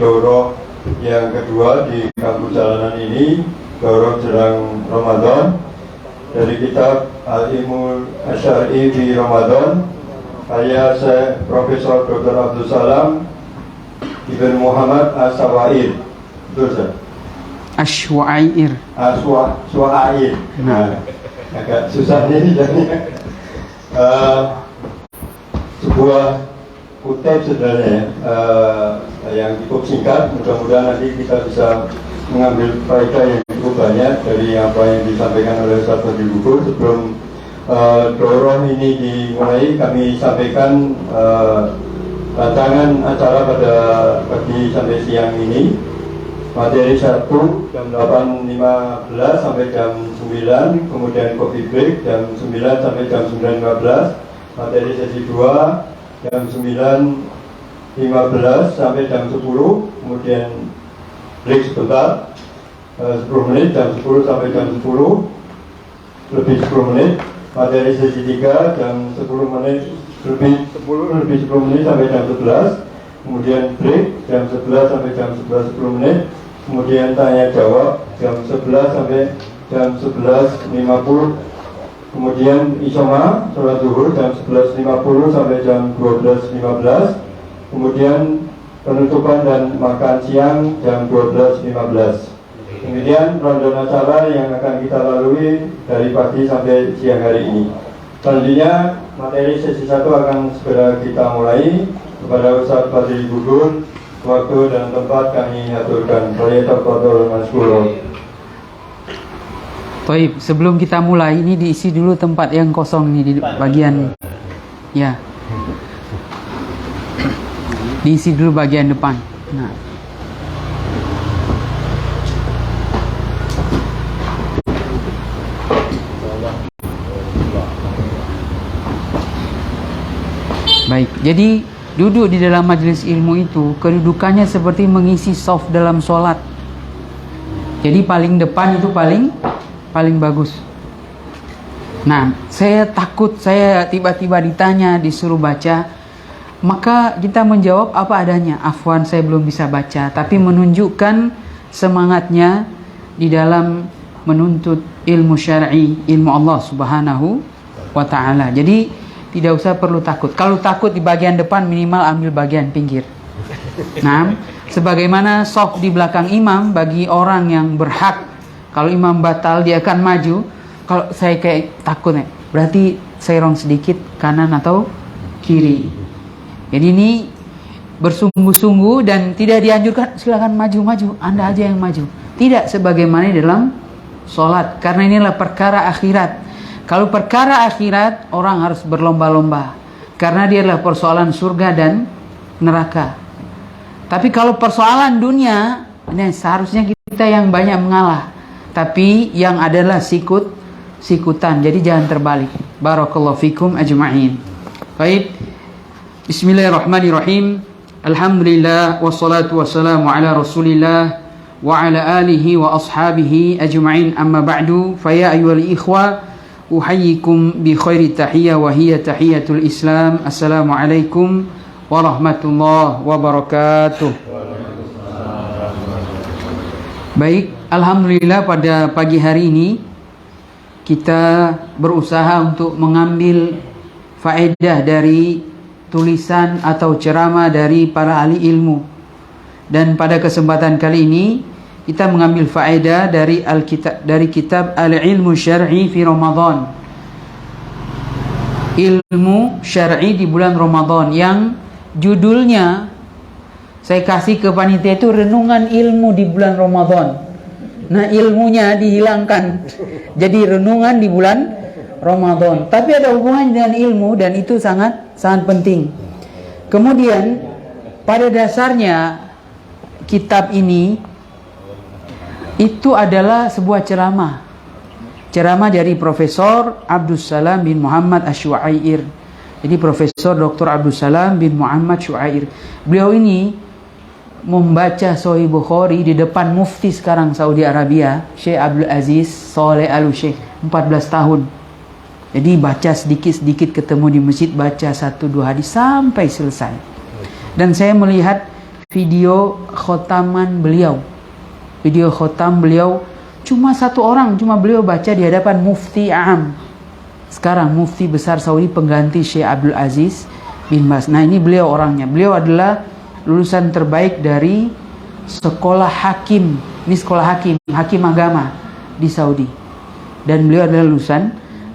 daurah yang kedua di kampus jalanan ini, daurah jelang Ramadan, dari kitab Al-Ilmu Asy'ari fi Ramadan, karya Syekh Profesor Dr. Abdul Salam Ibn Muhammad As-Sawair. Betul, Ustaz? Asy'air. Aswair. Nah, agak susah nih jadinya. Sebuah kutip sebenarnya yang cukup singkat. Mudah-mudahan nanti kita bisa mengambil faedah yang cukup banyak dari apa yang disampaikan oleh Ustaz Fadil Bukur. Sebelum daurah ini dimulai, kami sampaikan rancangan acara pada pagi sampai siang ini. Materi 1 jam 8.15 sampai jam 9, kemudian coffee break jam 9 sampai jam 9.15. Materi sesi 2 jam 9.15 sampai jam 10, kemudian break sebentar 10 menit, jam 10 sampai jam 10 lebih 10 menit. Materi sesi 3 jam 10 menit lebih 10 menit sampai jam 11, kemudian break jam 11 sampai jam 11 10 menit, kemudian tanya jawab jam 11 sampai jam 11.50, kemudian isoma sholat zuhur jam 11.50 sampai jam 12.15, kemudian penutupan dan makan siang jam 12.15. Kemudian rundown acara yang akan kita lalui dari pagi sampai siang hari ini. Selanjutnya materi sesi 1 akan segera kita mulai. Kepada Ustaz Fadil Bukur, waktu dan tempat kami aturkan. Tafadhol mashkura. Baik, sebelum kita mulai, ini diisi dulu tempat yang kosong nih di bagian, ya, diisi dulu bagian depan. Nah, baik, jadi duduk di dalam majelis ilmu itu kedudukannya seperti mengisi shaf dalam sholat. Jadi paling depan itu paling bagus. Nah, saya takut saya tiba-tiba ditanya, disuruh baca, maka kita menjawab apa adanya. Afwan, saya belum bisa baca, tapi menunjukkan semangatnya di dalam menuntut ilmu syar'i, ilmu Allah Subhanahu wa ta'ala. Jadi tidak usah perlu takut. Kalau takut di bagian depan, minimal ambil bagian pinggir. Nah, sebagaimana shaf di belakang imam bagi orang yang berhak. Kalau imam batal, dia akan maju. Kalau saya kayak takut nih, berarti saya rong sedikit kanan atau kiri. Jadi ini bersungguh-sungguh dan tidak dianjurkan silakan maju-maju, Anda aja yang maju. Tidak sebagaimana dalam sholat, karena inilah perkara akhirat. Kalau perkara akhirat, orang harus berlomba-lomba, karena dia adalah persoalan surga dan neraka. Tapi kalau persoalan dunia, ini seharusnya kita yang banyak mengalah, tapi yang adalah sikutan. Jadi jangan terbalik. Barakallahu fikum ajma'in. Baik, bismillahirrahmanirrahim. Alhamdulillah, wassalatu wassalamu ala rasulillah wa ala alihi wa ashabihi ajma'in, amma ba'du. Faya ayyuhal ikhwa, uhayyikum bi khairi tahiyya wa hiya tahiyatul Islam. Assalamualaikum warahmatullahi wabarakatuh. Baik, alhamdulillah pada pagi hari ini kita berusaha untuk mengambil faedah dari tulisan atau ceramah dari para ahli ilmu. Dan pada kesempatan kali ini kita mengambil faedah dari kitab Al-Ilmu Syar'i fi Ramadan. Ilmu syar'i di bulan Ramadan, yang judulnya saya kasih ke panitia itu renungan ilmu di bulan Ramadan. Nah, ilmunya dihilangkan. Jadi renungan di bulan Ramadan. Tapi ada hubungannya dengan ilmu dan itu sangat penting. Kemudian pada dasarnya kitab ini itu adalah sebuah ceramah dari Profesor Abdul Salam bin Muhammad Asy-Syu'air. Jadi Profesor Dr. Abdul Salam bin Muhammad Syu'air, beliau ini membaca Sahih Bukhari di depan mufti sekarang Saudi Arabia, Syekh Abdul Aziz Saleh Al-Syekh, 14 tahun. Jadi baca sedikit-sedikit, ketemu di masjid, baca 1-2 hadis sampai selesai. Dan saya melihat video khotaman beliau. Video khotam beliau cuma satu orang, cuma beliau baca di hadapan Mufti Am. Sekarang Mufti Besar Saudi pengganti Syekh Abdul Aziz bin Baz. Nah, ini beliau orangnya. Beliau adalah lulusan terbaik dari sekolah hakim. Ini sekolah hakim agama di Saudi. Dan beliau adalah lulusan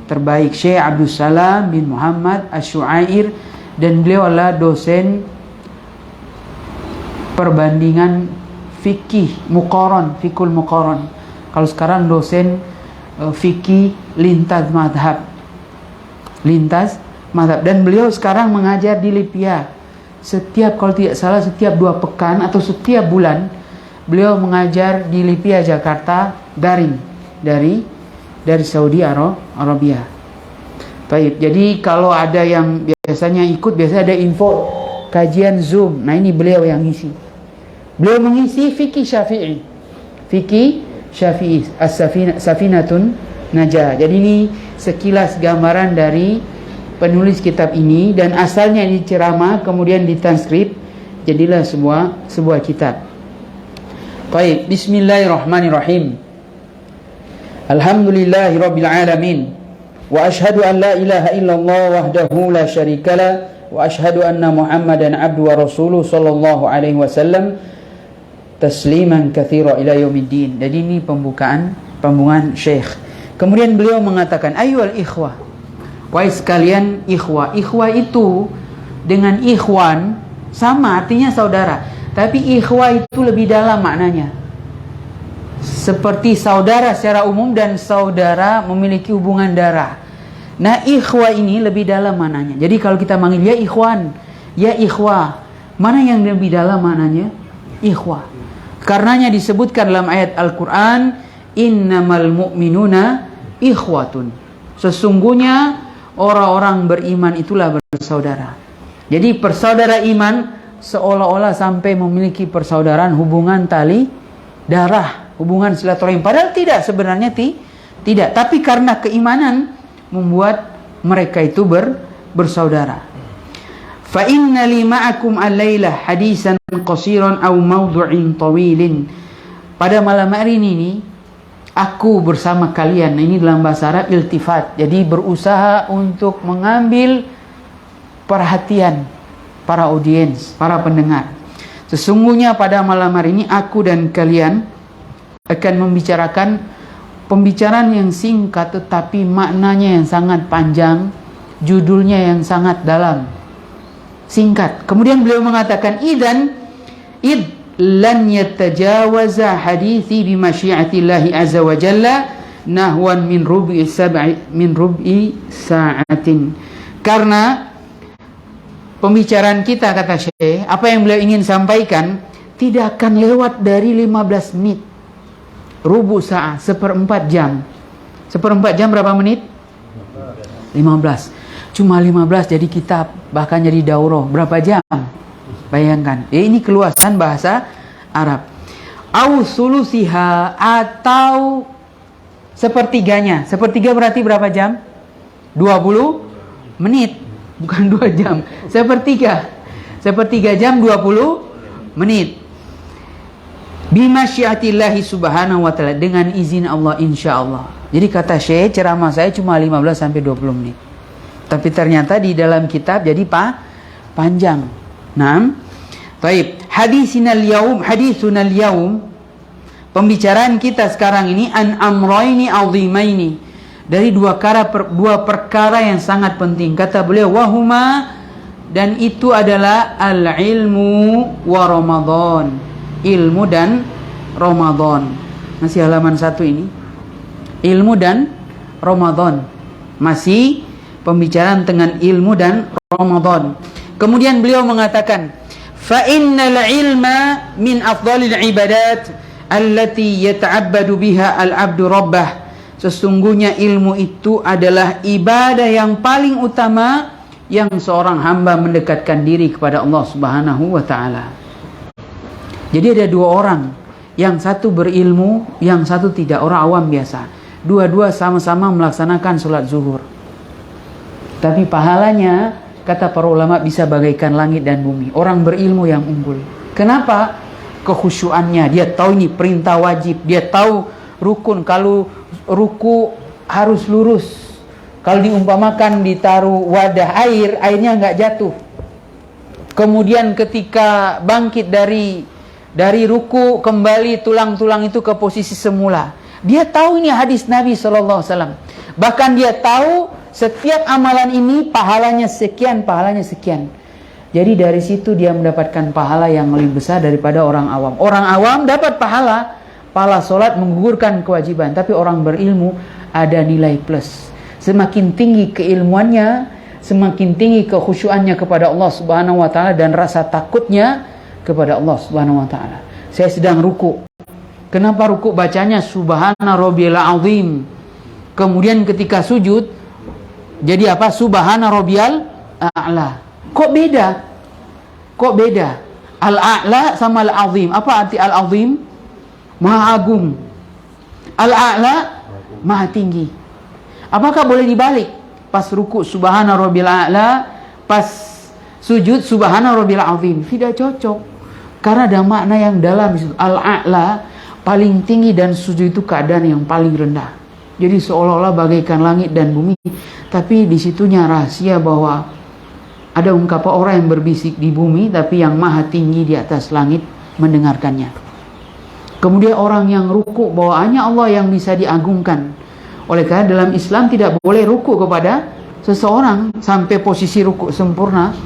terbaik Syekh Abdul Salam bin Muhammad Asy-Syu'air, dan beliau adalah dosen perbandingan fikul muqaron. Kalau sekarang dosen fikih lintas madhab. Dan beliau sekarang mengajar di Libya. Kalau tidak salah setiap 2 pekan atau setiap bulan beliau mengajar di Libya, Jakarta, daring dari Saudi Arabia. Baik, jadi kalau ada yang biasanya biasanya ada info kajian Zoom. Nah, ini beliau yang ngisi. Beliau mengisi fikih Syafi'i As-Safinatun Najah. Jadi ini sekilas gambaran dari penulis kitab ini, dan asalnya ini ceramah kemudian ditranskrip jadilah sebuah kitab. Baik, bismillahirrahmanirrahim. Alhamdulillahirabbil alamin. Wa asyhadu an la ilaha illallah wahdahu la syarikalah wa asyhadu anna Muhammadan abduhu wa rasuluhu sallallahu alaihi wasallam tasliman katsira ila yaumiddin. Jadi ini pembukaan Syekh. Kemudian beliau mengatakan, ayyuhal ikhwah, wahai sekalian ikhwah. Ikhwah itu dengan ikhwan sama, artinya saudara. Tapi ikhwah itu lebih dalam maknanya. Seperti saudara secara umum dan saudara memiliki hubungan darah. Nah, ikhwah ini lebih dalam maknanya. Jadi kalau kita manggil ya ikhwan, ya ikhwah, mana yang lebih dalam maknanya? Ikhwah. Karenanya disebutkan dalam ayat Al-Quran, innamal mu'minuna ikhwatun. Sesungguhnya orang-orang beriman itulah bersaudara. Jadi persaudara iman seolah-olah sampai memiliki persaudaraan, hubungan tali darah, hubungan silaturahim. Padahal tidak, sebenarnya tidak. Tapi karena keimanan membuat mereka itu bersaudara. Fa inna li ma'akum al-lailah hadisan qasiran aw mawdu'in tawilin. Pada malam hari ini aku bersama kalian. Ini dalam bahasa Arab iltifat. Jadi berusaha untuk mengambil perhatian para audiens, para pendengar. Sesungguhnya pada malam hari ini aku dan kalian akan membicarakan pembicaraan yang singkat tetapi maknanya yang sangat panjang, judulnya yang sangat dalam. Singkat. Kemudian beliau mengatakan id lan yatajawaza hadithi bi masyiatillahi azza wa jalla nahwan min rub'i sa'atin. Karena pembicaraan kita, kata Syekh, apa yang beliau ingin sampaikan tidak akan lewat dari 15 menit. Rubu sa'ah, 1/4 jam. 1/4 jam berapa menit? 15. Cuma 15 jadi kitab, bahkan jadi daurah. Berapa jam? Bayangkan. Ini keluasan bahasa Arab. Au sulusiha, atau sepertiganya. Sepertiga berarti berapa jam? 20 menit. Bukan 2 jam. Sepertiga jam 20 menit. Bimasyiatillahi subhanahu wa ta'ala, dengan izin Allah insyaallah. Jadi kata Syekh, ceramah saya cuma 15 sampai 20 menit. Tapi ternyata di dalam kitab jadi panjang. Naam. Baik, hadisunal yaum, pembicaraan kita sekarang ini an amrayni azimaini, dari dua perkara yang sangat penting. Kata beliau, wahuma, dan itu adalah al-ilmu wa Ramadan. Ilmu dan Ramadan. Masih halaman 1 ini. Ilmu dan Ramadan. Masih pembicaraan dengan ilmu dan Ramadan. Kemudian beliau mengatakan, fa innal ilma min afdalil ibadat allati yata'abbadu biha al-'abdu rabbah. Sesungguhnya ilmu itu adalah ibadah yang paling utama yang seorang hamba mendekatkan diri kepada Allah Subhanahu wa taala. Jadi ada 2 orang, yang satu berilmu, yang satu tidak, orang awam biasa. Dua-dua sama-sama melaksanakan sholat zuhur. Tapi pahalanya, kata para ulama, bisa bagaikan langit dan bumi. Orang berilmu yang unggul. Kenapa? Kekhusyuannya. Dia tahu ini perintah wajib. Dia tahu rukun. Kalau ruku harus lurus. Kalau diumpamakan ditaruh wadah air, airnya nggak jatuh. Kemudian ketika bangkit dari ruku, kembali tulang-tulang itu ke posisi semula. Dia tahu ini hadis Nabi SAW. Bahkan dia tahu setiap amalan ini pahalanya sekian, pahalanya sekian. Jadi dari situ dia mendapatkan pahala yang lebih besar daripada orang awam. Orang awam dapat pahala sholat menggugurkan kewajiban. Tapi orang berilmu ada nilai plus. Semakin tinggi keilmuannya, semakin tinggi kekhusyuannya kepada Allah Subhanahu wa taala dan rasa takutnya kepada Allah Subhanahu wa taala. Saya sedang ruku. Kenapa ruku bacanya Subhana Rabbiyal Azim? Kemudian ketika sujud jadi apa? Subhana Rabbiyal A'la. Kok beda? Kok beda? Al-A'la sama Al-Azim. Apa arti Al-Azim? Maha agung. Al-A'la maha tinggi. Apakah boleh dibalik? Pas ruku Subhana Rabbiyal A'la, pas sujud Subhana Rabbiyal Azim. Tidak cocok. Karena ada makna yang dalam. Al-A'la paling tinggi dan sujud itu keadaan yang paling rendah. Jadi seolah-olah bagaikan langit dan bumi. Tapi disitunya rahasia bahwa ada ungkapan orang yang berbisik di bumi, tapi yang maha tinggi di atas langit mendengarkannya. Kemudian orang yang ruku, bahwa hanya Allah yang bisa diagungkan. Oleh karena dalam Islam tidak boleh ruku kepada seseorang sampai posisi ruku sempurna.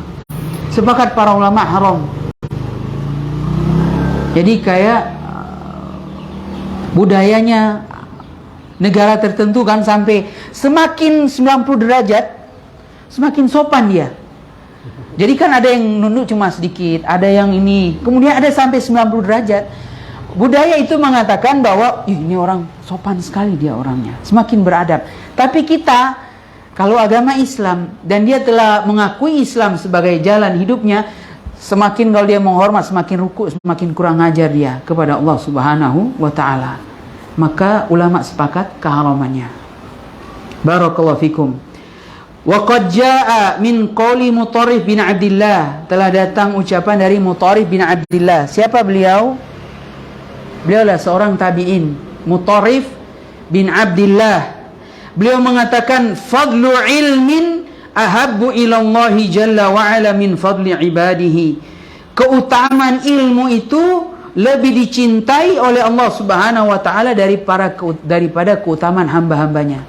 Sepakat para ulama haram. Jadi kayak budayanya negara tertentu kan, sampai semakin 90 derajat semakin sopan dia. Jadi kan ada yang nunduk cuma sedikit, ada yang ini, kemudian ada sampai 90 derajat. Budaya itu mengatakan bahwa ini orang sopan sekali dia orangnya, semakin beradab. Tapi kita, kalau agama Islam dan dia telah mengakui Islam sebagai jalan hidupnya, semakin kalau dia menghormat, semakin ruku, semakin kurang ajar dia kepada Allah Subhanahu wa taala. Maka ulama sepakat keharamannya. Barakallahu fikum. Wa qad jaa min qouli Mutarrif bin Abdillah. Telah datang ucapan dari Mutarrif bin Abdillah. Siapa beliau? Beliau adalah seorang tabi'in, Mutarrif bin Abdillah. Beliau mengatakan fadlu ilmin ahabbu ilallahi jalla wa ala min fadli ibadihi. Keutamaan ilmu itu lebih dicintai oleh Allah Subhanahu wa taala daripada keutamaan hamba-hambanya.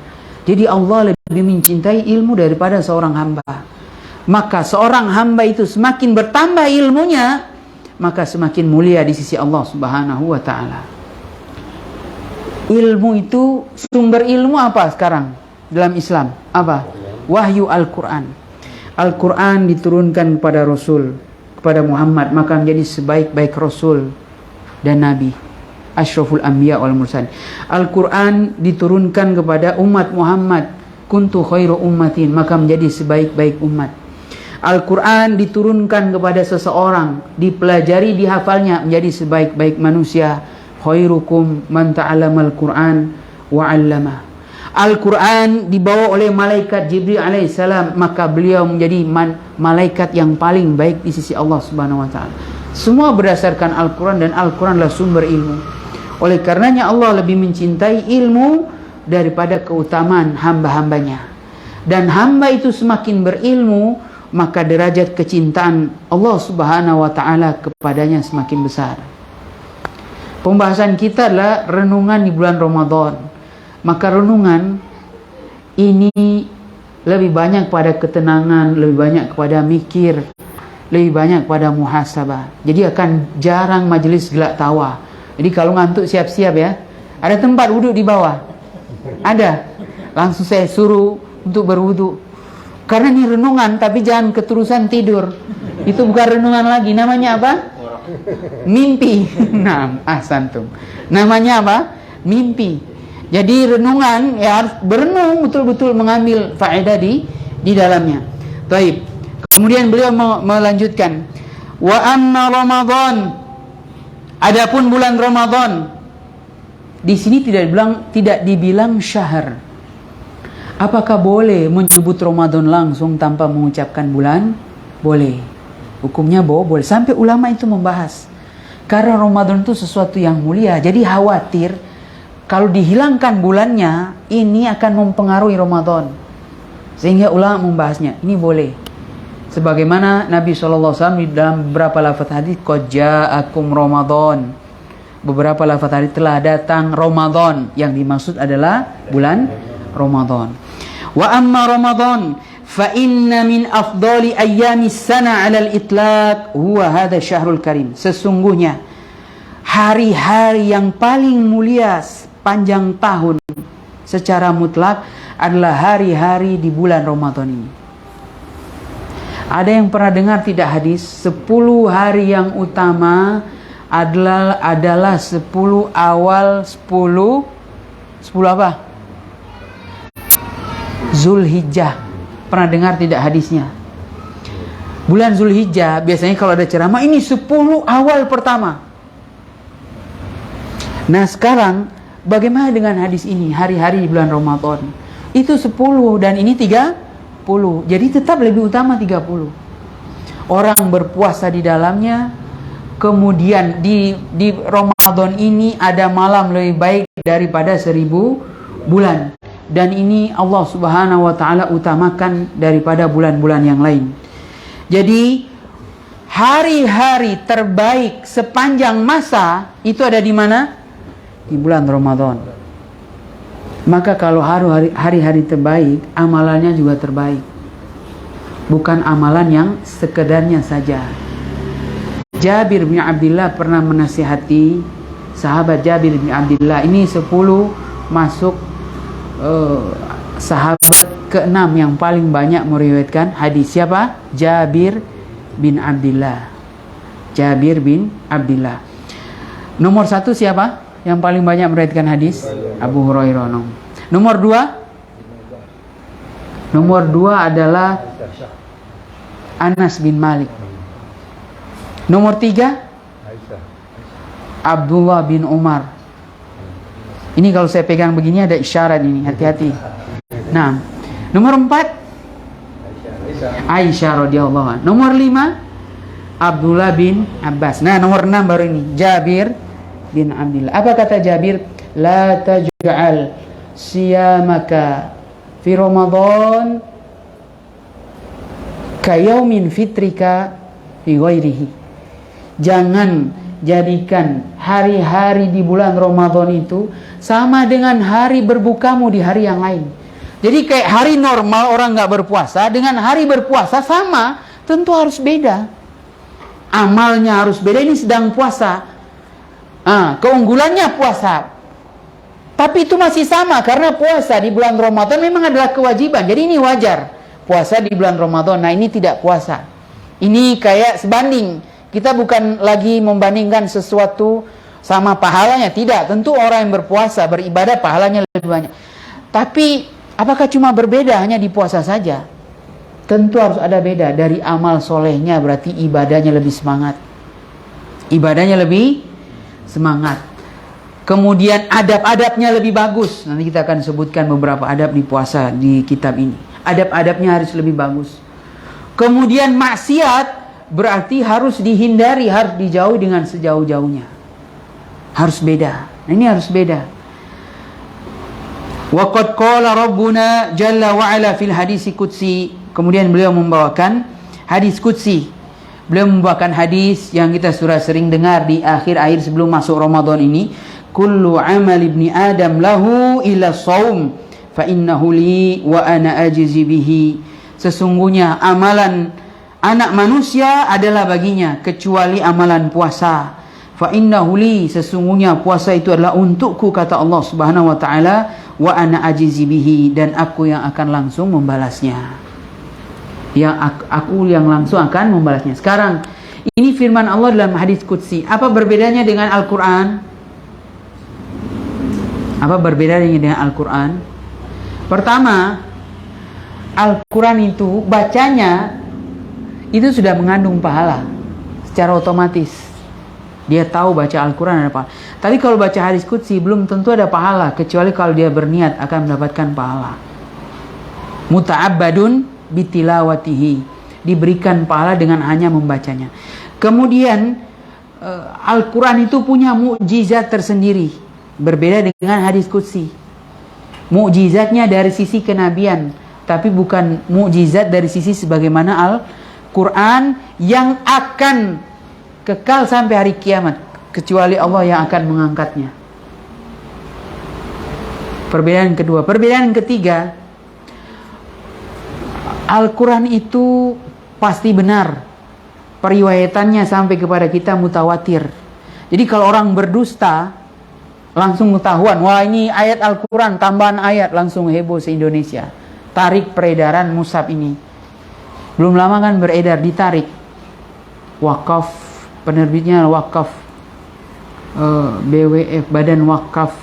Jadi Allah lebih mencintai ilmu daripada seorang hamba. Maka seorang hamba itu semakin bertambah ilmunya, maka semakin mulia di sisi Allah Subhanahu wa taala. Ilmu itu, sumber ilmu apa sekarang dalam Islam? Apa? Wahyu Al-Quran. Al-Quran diturunkan kepada Rasul, kepada Muhammad, maka menjadi sebaik-baik Rasul dan Nabi, Asyraful Anbiya wal Mursalin. Al-Quran diturunkan kepada umat Muhammad, kuntu khairu ummatin, maka menjadi sebaik-baik umat. Al-Quran diturunkan kepada seseorang, dipelajari, dihafalnya, menjadi sebaik-baik manusia. Khairukum man ta'allamal Quran wa 'allama. Al-Quran dibawa oleh malaikat Jibril alaihissalam, maka beliau menjadi malaikat yang paling baik di sisi Allah Subhanahu wa taala. Semua berdasarkan Al-Quran, dan Al-Quran adalah sumber ilmu. Oleh karenanya Allah lebih mencintai ilmu daripada keutamaan hamba-hambanya. Dan hamba itu semakin berilmu, maka derajat kecintaan Allah Subhanahu wa taala kepadanya semakin besar. Pembahasan kita adalah renungan di bulan Ramadan. Maka renungan ini lebih banyak pada ketenangan, lebih banyak kepada mikir, lebih banyak pada muhasabah. Jadi akan jarang majelis gelak tawa. Jadi kalau ngantuk siap-siap ya. Ada tempat wuduk di bawah? Ada. Langsung saya suruh untuk berwuduk. Karena ini renungan, tapi jangan keterusan tidur. Itu bukan renungan lagi. Namanya apa? Mimpi. Nah, ahsantum. Namanya apa? Mimpi. Jadi renungan ya harus berenung, betul-betul mengambil faedah di dalamnya. Baik. Kemudian beliau melanjutkan, wa amma Ramadan. Adapun bulan Ramadan, di sini tidak dibilang syahr. Apakah boleh menyebut Ramadan langsung tanpa mengucapkan bulan? Boleh. Hukumnya boleh. Sampai ulama itu membahas. Karena Ramadan itu sesuatu yang mulia. Jadi khawatir kalau dihilangkan bulannya, ini akan mempengaruhi Ramadan. Sehingga ulama membahasnya. Ini boleh. Sebagaimana Nabi SAW di dalam beberapa lafaz hadis, qad ja'akum Ramadan. Beberapa lafaz hadis telah datang Ramadan. Yang dimaksud adalah bulan Ramadan. Wa amma Ramadan fa inna min afdali ayyamis sana 'ala al-itlaq huwa hadha syahrul karim. Sesungguhnya hari-hari yang paling mulia panjang tahun secara mutlak adalah hari-hari di bulan Ramadan ini. Ada yang pernah dengar tidak hadis 10 hari yang utama adalah 10 awal 10 apa? Zulhijjah. Pernah dengar tidak hadisnya? Bulan Zulhijjah biasanya kalau ada ceramah ini 10 awal pertama. Nah sekarang bagaimana dengan hadis ini? Hari-hari di bulan Ramadan itu 10 dan ini 30. Jadi tetap lebih utama 30. Orang berpuasa di dalamnya. Kemudian di Ramadan ini ada malam lebih baik daripada 1000 bulan. Dan ini Allah Subhanahu wa taala utamakan daripada bulan-bulan yang lain. Jadi hari-hari terbaik sepanjang masa itu ada di mana? Di bulan Ramadan. Maka kalau hari-hari terbaik, amalannya juga terbaik. Bukan amalan yang sekedarnya saja. Jabir bin Abdullah pernah menasihati sahabat Jabir bin Abdullah. Ini 10 masuk sahabat ke-6 yang paling banyak meriwayatkan hadis. Siapa? Jabir bin Abdullah. Jabir bin Abdullah. Nomor 1 siapa? Yang paling banyak meriwayatkan hadis? Abu Hurairah. Nomor 2? Nomor 2 adalah Anas bin Malik. Nomor 3? Abdullah bin Umar. Ini kalau saya pegang begini ada isyarat ini, hati-hati. Nah, nomor 4? Aisyah radhiyallahu anha. Nomor 5? Abdullah bin Abbas. Nah, nomor 6 baru ini, Jabir bin Abdullah. Apa kata Jabir? La taj'al siyamaka fi Ramadan kayaumin fitrika fi ghairihi. Jangan jadikan hari-hari di bulan Ramadan itu sama dengan hari berbukamu di hari yang lain. Jadi kayak hari normal orang nggak berpuasa dengan hari berpuasa sama, tentu harus beda. Amalnya harus beda. Ini sedang puasa. Keunggulannya puasa. Tapi itu masih sama karena puasa di bulan Ramadan memang adalah kewajiban. Jadi ini wajar puasa di bulan Ramadan. Nah ini tidak puasa. Ini kayak sebanding. Kita bukan lagi membandingkan sesuatu sama pahalanya. Tidak. Tentu orang yang berpuasa, beribadah pahalanya lebih banyak. Tapi apakah cuma berbeda hanya di puasa saja? Tentu harus ada beda. Dari amal solehnya berarti ibadahnya lebih semangat. Ibadahnya lebih semangat. Kemudian adab-adabnya lebih bagus. Nanti kita akan sebutkan beberapa adab di puasa di kitab ini. Adab-adabnya harus lebih bagus. Kemudian maksiat berarti harus dihindari, harus dijauhi dengan sejauh-jauhnya. Harus beda. Nah, ini harus beda. Wa qad qala rabbuna jalla wa ala fil hadis qudsi. Kemudian beliau membawakan hadis qudsi. Beliau membawakan hadis yang kita sudah sering dengar di akhir-akhir sebelum masuk Ramadan ini. Kullu amal ibni Adam lahu illa shaum fa innahu li wa ana ajizi bihi. Sesungguhnya amalan anak manusia adalah baginya kecuali amalan puasa. Fa innahu li, sesungguhnya puasa itu adalah untukku kata Allah Subhanahu wa taala, wa ana ajizi bihi, dan aku yang akan langsung membalasnya. Yang aku yang langsung akan membalasnya. Sekarang ini firman Allah dalam hadis qudsi. Apa berbedanya dengan Al-Qur'an? Apa berbedanya dengan Al-Quran? Pertama, Al-Quran itu bacanya itu sudah mengandung pahala secara otomatis. Dia tahu baca Al-Quran ada pahala. Tapi kalau baca hadis qudsi belum tentu ada pahala, kecuali kalau dia berniat akan mendapatkan pahala. Muta'abbadun bitilawatihi, diberikan pahala dengan hanya membacanya. Kemudian Al-Quran itu punya mukjizat tersendiri, berbeda dengan hadis qudsi. Mukjizatnya dari sisi kenabian, tapi bukan mukjizat dari sisi sebagaimana Al-Quran yang akan kekal sampai hari kiamat, kecuali Allah yang akan mengangkatnya. Perbedaan kedua. Perbedaan ketiga, Al-Quran itu pasti benar, periwayatannya sampai kepada kita mutawatir. Jadi kalau orang berdusta, langsung ketahuan, wah ini ayat Al-Quran, tambahan ayat, langsung heboh se-Indonesia. Tarik peredaran mushaf ini. Belum lama kan beredar, ditarik. Wakaf, penerbitnya Wakaf, BWF, Badan Wakaf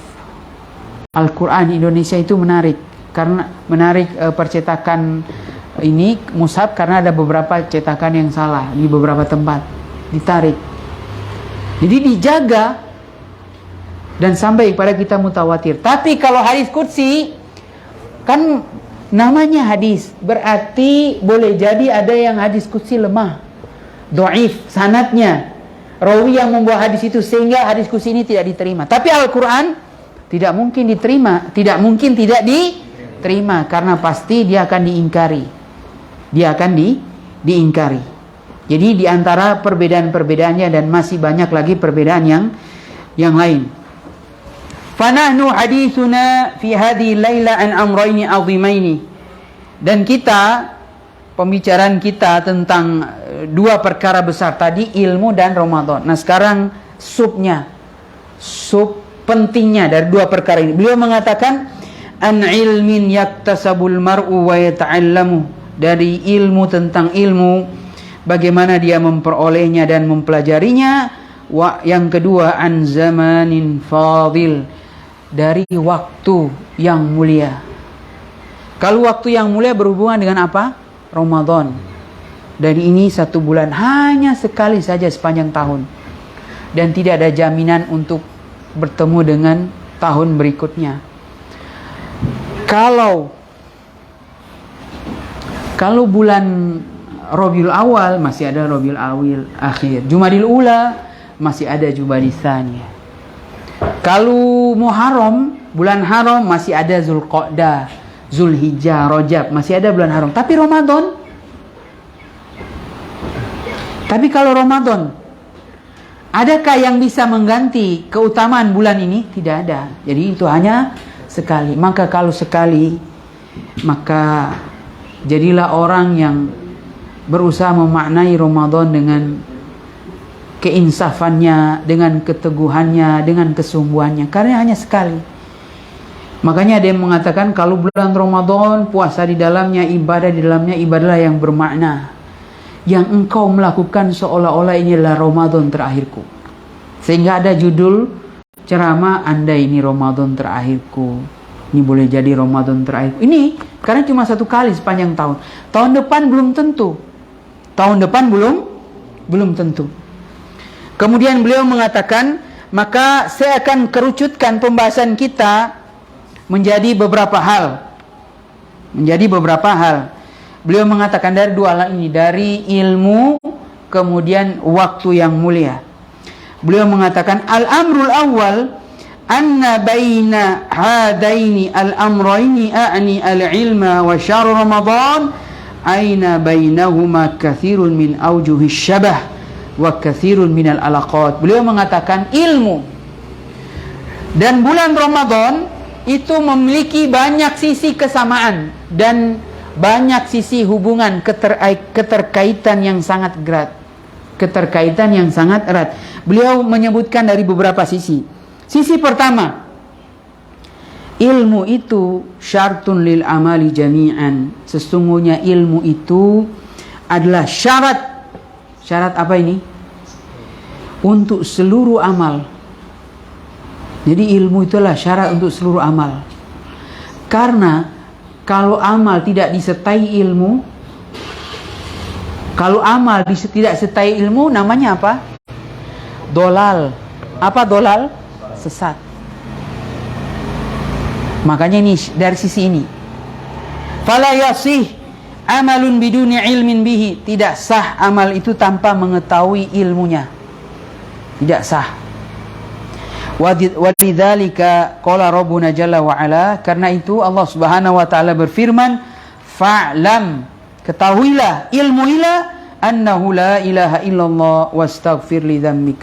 Al-Quran Indonesia itu menarik. Karena menarik percetakan ini mushaf karena ada beberapa cetakan yang salah di beberapa tempat, ditarik. Jadi dijaga dan sampai kepada kita mutawatir. Tapi kalau hadis qudsi kan namanya hadis, berarti boleh jadi ada yang hadis qudsi lemah, dhaif sanadnya, rawi yang membawa hadis itu, sehingga hadis qudsi ini tidak diterima. Tapi Al-Quran tidak mungkin diterima, tidak mungkin tidak diterima, karena pasti dia akan diingkari. Dia akan diingkari. Jadi diantara perbedaan-perbedaannya, dan masih banyak lagi perbedaan yang lain. Fanahnu hadithuna fi hadhihi laila an amrayni azimaini. Dan kita, pembicaraan kita tentang dua perkara besar tadi, ilmu dan Ramadan. Nah sekarang subnya, sub pentingnya dari dua perkara ini. Beliau mengatakan an ilmin yaktasabul mar'u wa yata'allamu, dari ilmu tentang ilmu, bagaimana dia memperolehnya dan mempelajarinya. Yang kedua an zamanin fadil, dari waktu yang mulia. Kalau waktu yang mulia berhubungan dengan apa? Ramadan. Dan ini 1 bulan hanya sekali saja sepanjang tahun, dan tidak ada jaminan untuk bertemu dengan tahun berikutnya. Kalau bulan Rabiul Awal masih ada Rabiul Awal akhir, Jumadil Ula masih ada Jumadil Tsaniyah. Kalau Muharram, bulan haram masih ada Zulqa'dah, Zulhijjah, Rajab, masih ada bulan haram. Tapi kalau Ramadan, adakah yang bisa mengganti keutamaan bulan ini? Tidak ada. Jadi itu hanya sekali. Maka kalau sekali, maka jadilah orang yang berusaha memaknai Ramadan dengan keinsafannya, dengan keteguhannya, dengan kesungguhannya, karena hanya sekali. Makanya ada yang mengatakan kalau bulan Ramadan, puasa di dalamnya, ibadah di dalamnya, ibadahlah yang bermakna, yang engkau melakukan seolah-olah ini adalah Ramadan terakhirku. Sehingga ada judul ceramah, Anda ini Ramadan terakhirku. Ini boleh jadi Ramadan terakhir. Ini karena cuma 1 kali sepanjang tahun. Tahun depan belum tentu. Belum tentu. Kemudian beliau mengatakan, maka saya akan kerucutkan pembahasan kita menjadi beberapa hal. Beliau mengatakan dari dua hal ini, dari ilmu kemudian waktu yang mulia. Beliau mengatakan al-amrul awal anna baina hadaini al-amrayni a'ni al-ilma wa syahr Ramadan aina bainahuma kathirun min awjuhi syabah wa kathirun min al-alaqat. Beliau mengatakan ilmu dan bulan Ramadan itu memiliki banyak sisi kesamaan dan banyak sisi hubungan, keterkaitan yang sangat erat. Beliau menyebutkan dari beberapa sisi. Sisi pertama, ilmu itu syartun lil amali jami'an. Sesungguhnya ilmu itu adalah syarat. Syarat apa ini? Untuk seluruh amal. Jadi ilmu itulah syarat untuk seluruh amal. Karena kalau amal tidak disertai ilmu, tidak sertai ilmu, namanya apa? Dolal. Apa dolal? Sesat. Makanya ini dari sisi ini. Fala yasih amalun biduni ilmin bihi. Tidak sah amal itu tanpa mengetahui ilmunya. tidak sah. Walidzalika qala rabbuna jalla wa ala, karena itu Allah Subhanahu wa taala berfirman, fa'lam, ketahuilah, ilmuilah, annahu la ilaha illallah wastaghfir li dzambi.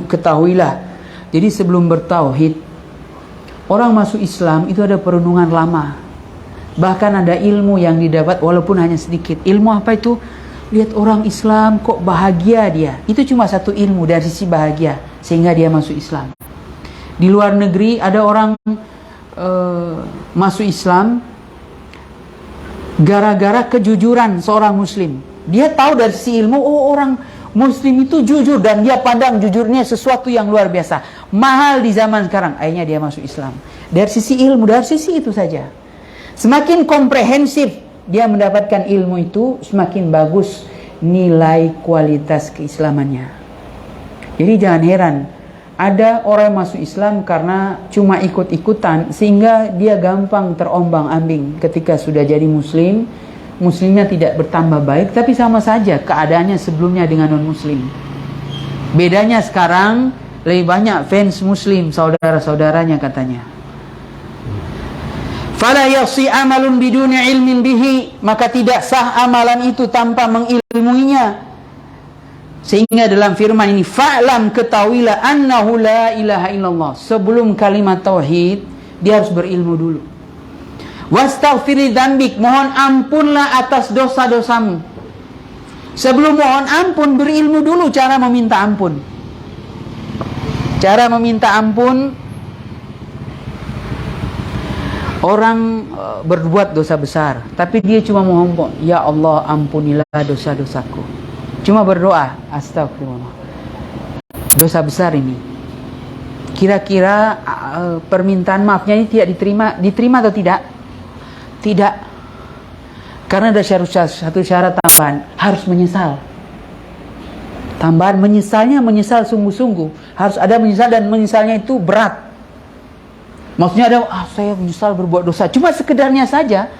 Ketahuilah. Jadi sebelum bertauhid, orang masuk Islam itu ada perenungan lama. Bahkan ada ilmu yang didapat walaupun hanya sedikit. Ilmu apa itu? Lihat orang Islam kok bahagia dia. Itu cuma satu ilmu dari sisi bahagia sehingga dia masuk Islam. Di luar negeri ada orang masuk Islam gara-gara kejujuran seorang muslim. Dia tahu dari sisi ilmu, oh orang muslim itu jujur, dan dia pandang jujurnya sesuatu yang luar biasa, mahal di zaman sekarang. Akhirnya dia masuk Islam. Dari sisi ilmu, dari sisi itu saja. Semakin komprehensif dia mendapatkan ilmu itu, semakin bagus nilai kualitas keislamannya. Jadi jangan heran ada orang yang masuk Islam karena cuma ikut-ikutan sehingga dia gampang terombang-ambing. Ketika sudah jadi muslim, muslimnya tidak bertambah baik, tapi sama saja keadaannya sebelumnya dengan non-muslim. Bedanya sekarang lebih banyak fans muslim, saudara-saudaranya katanya. Fala yasi amalun biduni ilmin bihi, maka tidak sah amalan itu tanpa mengilmuinya. Sehingga dalam firman ini, fa'lam, ketahuilah, annahu la ilaha illallah. Sebelum kalimat tauhid, dia harus berilmu dulu. Wastaghfir dzambik, mohon ampunlah atas dosa-dosamu. Sebelum mohon ampun, berilmu dulu cara meminta ampun. Cara meminta ampun, orang berbuat dosa besar, tapi dia cuma mohon, ya Allah ampunilah dosa-dosaku. Cuma berdoa, astagfirullah. Dosa besar ini. Kira-kira permintaan maafnya ini tidak diterima atau tidak? Tidak. Karena ada satu syarat tambahan, harus menyesal. Tambahan menyesalnya, menyesal sungguh-sungguh. Harus ada menyesal, dan menyesalnya itu berat. Maksudnya ada, saya menyesal berbuat dosa, cuma sekedarnya saja,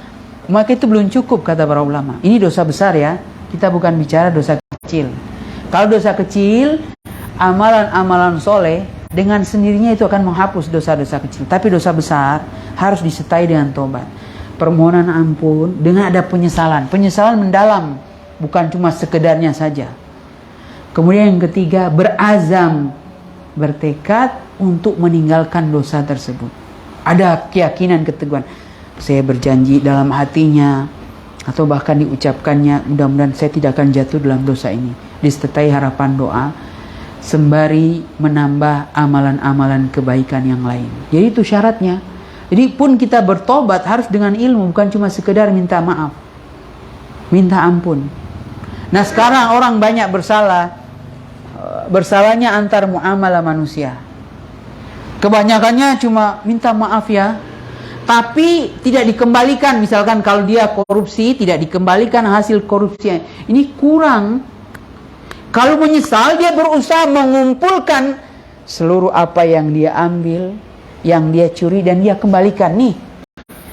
maka itu belum cukup kata para ulama. Ini dosa besar ya. Kita bukan bicara dosa kecil. Kalau dosa kecil, amalan-amalan soleh dengan sendirinya itu akan menghapus dosa-dosa kecil. Tapi dosa besar harus disertai dengan tobat, permohonan ampun, dengan ada penyesalan. Penyesalan mendalam, bukan cuma sekedarnya saja. Kemudian yang ketiga, berazam, bertekad untuk meninggalkan dosa tersebut. Ada keyakinan, keteguhan. Saya berjanji dalam hatinya, atau bahkan diucapkannya, mudah-mudahan saya tidak akan jatuh dalam dosa ini. Disertai harapan doa, sembari menambah amalan-amalan kebaikan yang lain. Jadi itu syaratnya. Jadi pun kita bertobat harus dengan ilmu, bukan cuma sekedar minta maaf, minta ampun. Nah sekarang orang banyak bersalah, bersalahnya antar muamalah manusia. Kebanyakannya cuma minta maaf ya, tapi tidak dikembalikan. Misalkan kalau dia korupsi, tidak dikembalikan hasil korupsinya. Ini kurang. Kalau menyesal, dia berusaha mengumpulkan seluruh apa yang dia ambil, yang dia curi, dan dia kembalikan. Nih,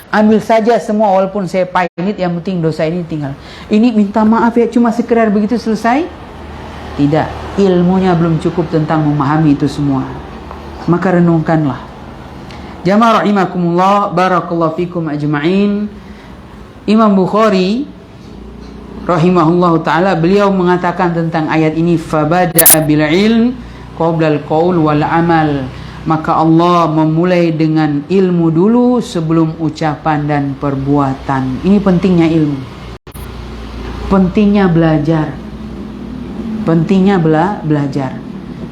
ambil saja semua walaupun saya pahit, yang penting dosa ini tinggal. Ini minta maaf ya, cuma sekedar begitu selesai? Tidak, ilmunya belum cukup tentang memahami itu semua. Maka renungkanlah. Jamaah rahimakumullah, barakallahu fikum ajma'in. Imam Bukhari rahimahullahu ta'ala, beliau mengatakan tentang ayat ini, fabada'a bil ilm qabla al-qaul wal amal. Maka Allah memulai dengan ilmu dulu sebelum ucapan dan perbuatan. Ini pentingnya ilmu. Pentingnya belajar. Pentingnya belajar.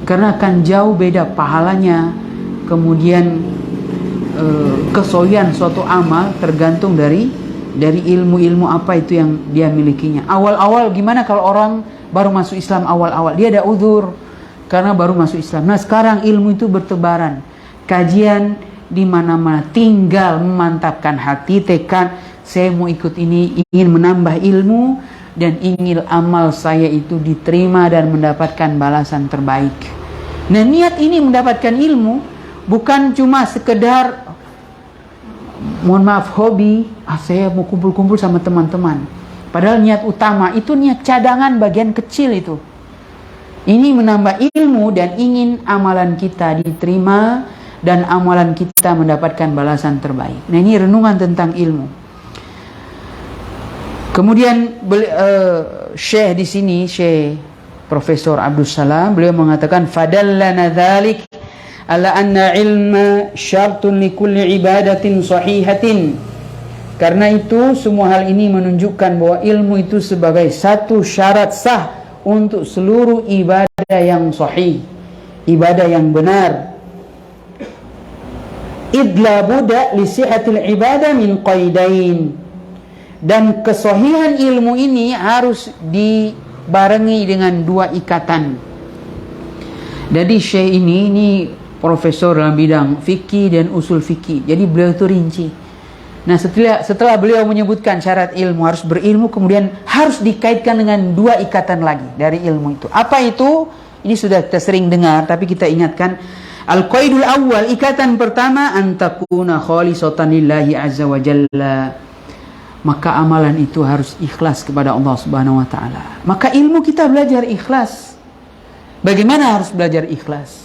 Karena akan jauh beda pahalanya, kemudian kesohian suatu amal tergantung dari ilmu-ilmu apa itu yang dia milikinya. Awal-awal gimana kalau orang baru masuk Islam awal-awal? Dia ada uzur karena baru masuk Islam. Nah sekarang ilmu itu bertebaran. Kajian di mana-mana, tinggal memantapkan hati, tekad, saya mau ikut ini, ingin menambah ilmu, dan ingin amal saya itu diterima dan mendapatkan balasan terbaik. Nah niat ini mendapatkan ilmu bukan cuma sekedar, mohon maaf, hobi, saya mau kumpul-kumpul sama teman-teman. Padahal niat utama itu niat cadangan bagian kecil itu. Ini menambah ilmu dan ingin amalan kita diterima dan amalan kita mendapatkan balasan terbaik. Nah, ini renungan tentang ilmu. Kemudian Syekh di sini, Syekh Profesor Abdul Salam, beliau mengatakan fadallana dzalik ala anna ilma syartun li kulli ibadatin sahihatin. Karena itu semua hal ini menunjukkan bahwa ilmu itu sebagai satu syarat sah untuk seluruh ibadah yang sahih, ibadah yang benar. Idla buda li sihatil ibadah min qaidain. Dan kesahihan ilmu ini harus dibarengi dengan dua ikatan. Jadi Syekh ini profesor dalam bidang fikih dan usul fikih. Jadi beliau itu rinci. Nah, setelah beliau menyebutkan syarat ilmu, harus berilmu, kemudian harus dikaitkan dengan dua ikatan lagi dari ilmu itu. Apa itu? Ini sudah kita sering dengar, tapi kita ingatkan. Al-qaidul awal, ikatan pertama, antakuna khalisatan lillahi azza wa jalla. Maka amalan itu harus ikhlas kepada Allah Subhanahu wa taala. Maka ilmu kita belajar ikhlas. Bagaimana harus belajar ikhlas?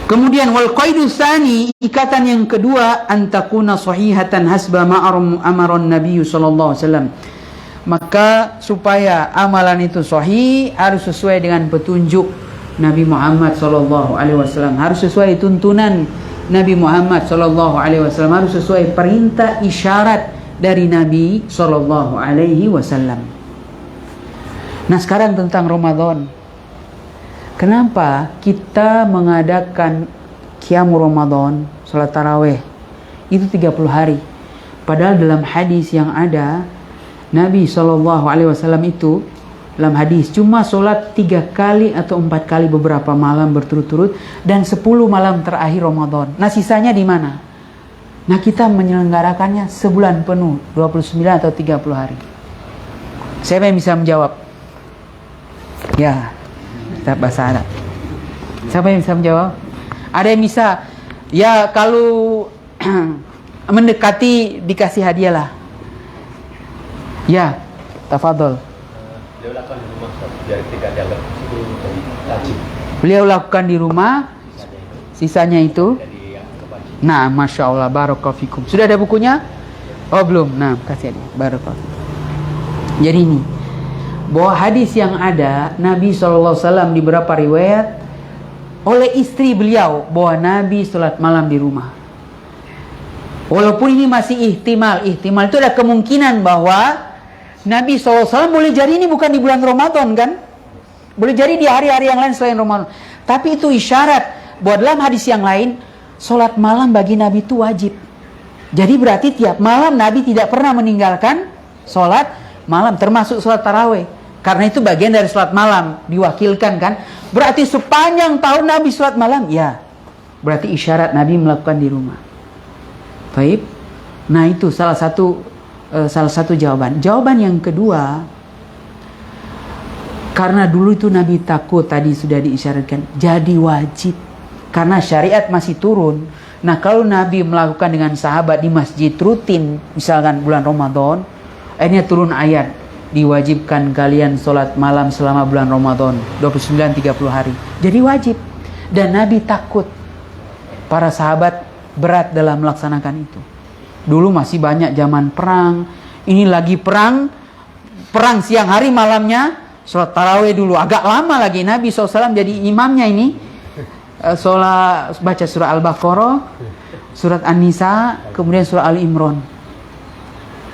Kemudian wal qaidu tsani, ikatan yang kedua, antakuna sahihatan hasba ma amaron Nabi sallallahu alaihi wasallam. Maka supaya amalan itu sahih harus sesuai dengan petunjuk Nabi Muhammad sallallahu alaihi wasallam, harus sesuai tuntunan Nabi Muhammad sallallahu alaihi wasallam, harus sesuai perintah isyarat dari Nabi sallallahu alaihi wasallam. Nah, sekarang tentang Ramadan. Kenapa kita mengadakan Qiyamul Ramadan, salat tarawih itu 30 hari? Padahal dalam hadis yang ada, Nabi SAW itu dalam hadis cuma sholat 3 kali atau 4 kali beberapa malam berturut-turut dan 10 malam terakhir Ramadan. Nah, sisanya di mana? Nah, kita menyelenggarakannya sebulan penuh, 29 atau 30 hari. Siapa yang bisa menjawab? Ya, kita bahasa Arab. Siapa yang bisa menjawab? Ada yang bisa? Ya, kalau mendekati dikasih hadiah lah. Ya, tafadhol. Beliau lakukan di rumah biar tidak dianggap itu dari wajib. Beliau lakukan di rumah, sisanya itu. Nah, masya Allah, barakallahu fikum. Sudah ada bukunya? Oh, belum. Nah, kasih hadiah. Barakallahu fikum. Jadi ini, bahwa hadis yang ada, Nabi SAW di beberapa riwayat oleh istri beliau bahwa Nabi sholat malam di rumah. Walaupun ini masih ihtimal itu ada kemungkinan bahwa Nabi SAW boleh jadi ini bukan di bulan Ramadan kan? Boleh jadi di hari-hari yang lain selain Ramadan. Tapi itu isyarat bahwa dalam hadis yang lain, sholat malam bagi Nabi itu wajib. Jadi berarti tiap malam Nabi tidak pernah meninggalkan sholat malam, termasuk sholat tarawih. Karena itu bagian dari sholat malam, diwakilkan kan. Berarti sepanjang tahun Nabi sholat malam, ya. Berarti isyarat Nabi melakukan di rumah. Baik. Nah, itu salah satu jawaban. Jawaban yang kedua, karena dulu itu Nabi takut, tadi sudah diisyaratkan, jadi wajib. Karena syariat masih turun. Nah, kalau Nabi melakukan dengan sahabat di masjid rutin, misalkan bulan Ramadan, akhirnya turun ayat, diwajibkan kalian sholat malam selama bulan Ramadan 29-30 hari. Jadi wajib. Dan Nabi takut para sahabat berat dalam melaksanakan itu. Dulu masih banyak zaman perang. Ini lagi perang siang hari, malamnya sholat tarawih dulu. Agak lama lagi Nabi SAW jadi imamnya ini. Sholat, baca surah Al-Baqarah, surat An-Nisa, kemudian surah Ali Imran.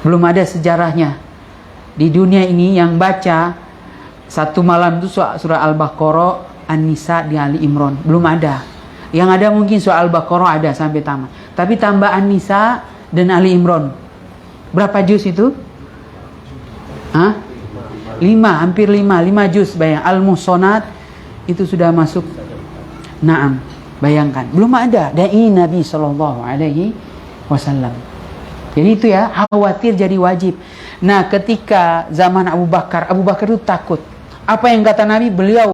Belum ada sejarahnya di dunia ini yang baca satu malam itu surah Al-Baqarah, An-Nisa, di Ali Imran. Belum ada. Yang ada mungkin surah Al-Baqarah ada sampai tamat. Tapi tambah An-Nisa dan Ali Imran. Berapa juz itu? Hah? 5, hampir 5 juz. Bayang Al-Muhsanat itu sudah masuk. Naam, bayangkan. Belum ada. Dan ini Nabi SAW. Jadi itu ya, khawatir jadi wajib. Nah, ketika zaman Abu Bakar itu takut. Apa yang kata Nabi, beliau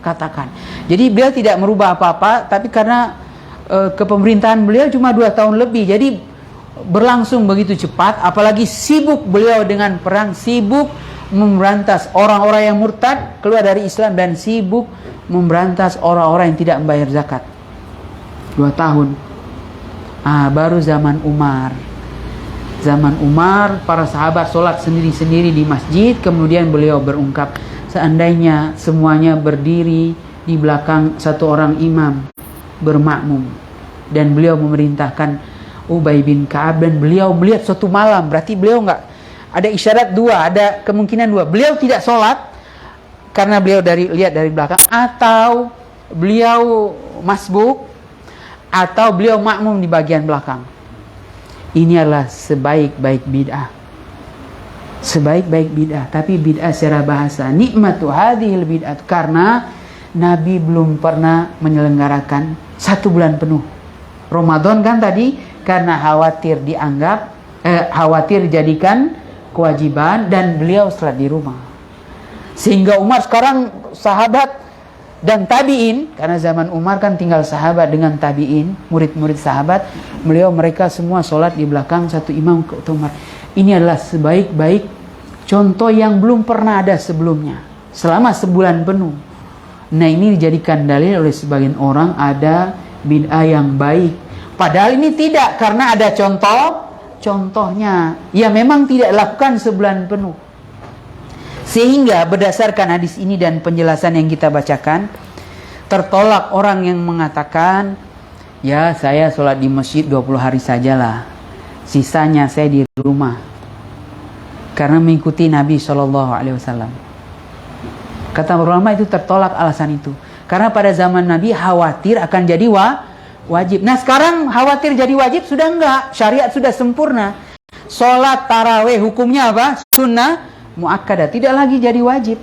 katakan. Jadi beliau tidak merubah apa-apa, tapi karena kepemerintahan beliau cuma 2 tahun lebih, jadi berlangsung begitu cepat. Apalagi sibuk beliau dengan perang, sibuk memberantas orang-orang yang murtad keluar dari Islam dan sibuk memberantas orang-orang yang tidak membayar zakat. 2 tahun. Baru zaman Umar. Zaman Umar, para sahabat sholat sendiri-sendiri di masjid, kemudian beliau berungkap, seandainya semuanya berdiri di belakang satu orang imam, bermakmum, dan beliau memerintahkan Ubay bin Ka'ab, dan beliau melihat suatu malam, berarti beliau nggak, ada isyarat 2, ada kemungkinan 2, beliau tidak sholat karena beliau lihat dari belakang, atau beliau masbuk, atau beliau makmum di bagian belakang. Ini adalah sebaik-baik bid'ah. Sebaik-baik bid'ah, tapi bid'ah secara bahasa. Nikmatu hadhil bid'ah, karena Nabi belum pernah menyelenggarakan 1 bulan penuh. Ramadan kan tadi, karena khawatir dijadikan kewajiban, dan beliau sholat di rumah. Sehingga Umar sekarang sahabat dan tabi'in, karena zaman Umar kan tinggal sahabat dengan tabi'in, murid-murid sahabat, mereka semua sholat di belakang satu imam ke Umar. Ini adalah sebaik-baik contoh yang belum pernah ada sebelumnya selama sebulan penuh. Nah, ini dijadikan dalil oleh sebagian orang ada bid'ah yang baik, padahal ini tidak, karena ada contohnya ya memang tidak lakukan sebulan penuh. Sehingga berdasarkan hadis ini dan penjelasan yang kita bacakan, tertolak orang yang mengatakan, ya saya sholat di masjid 20 hari sajalah, sisanya saya di rumah, karena mengikuti Nabi SAW. Kata ulama itu tertolak alasan itu, karena pada zaman Nabi khawatir akan jadi wajib. Nah sekarang khawatir jadi wajib sudah enggak, syariat sudah sempurna. Sholat tarawih hukumnya apa? Sunnah muakkadah, tidak lagi jadi wajib.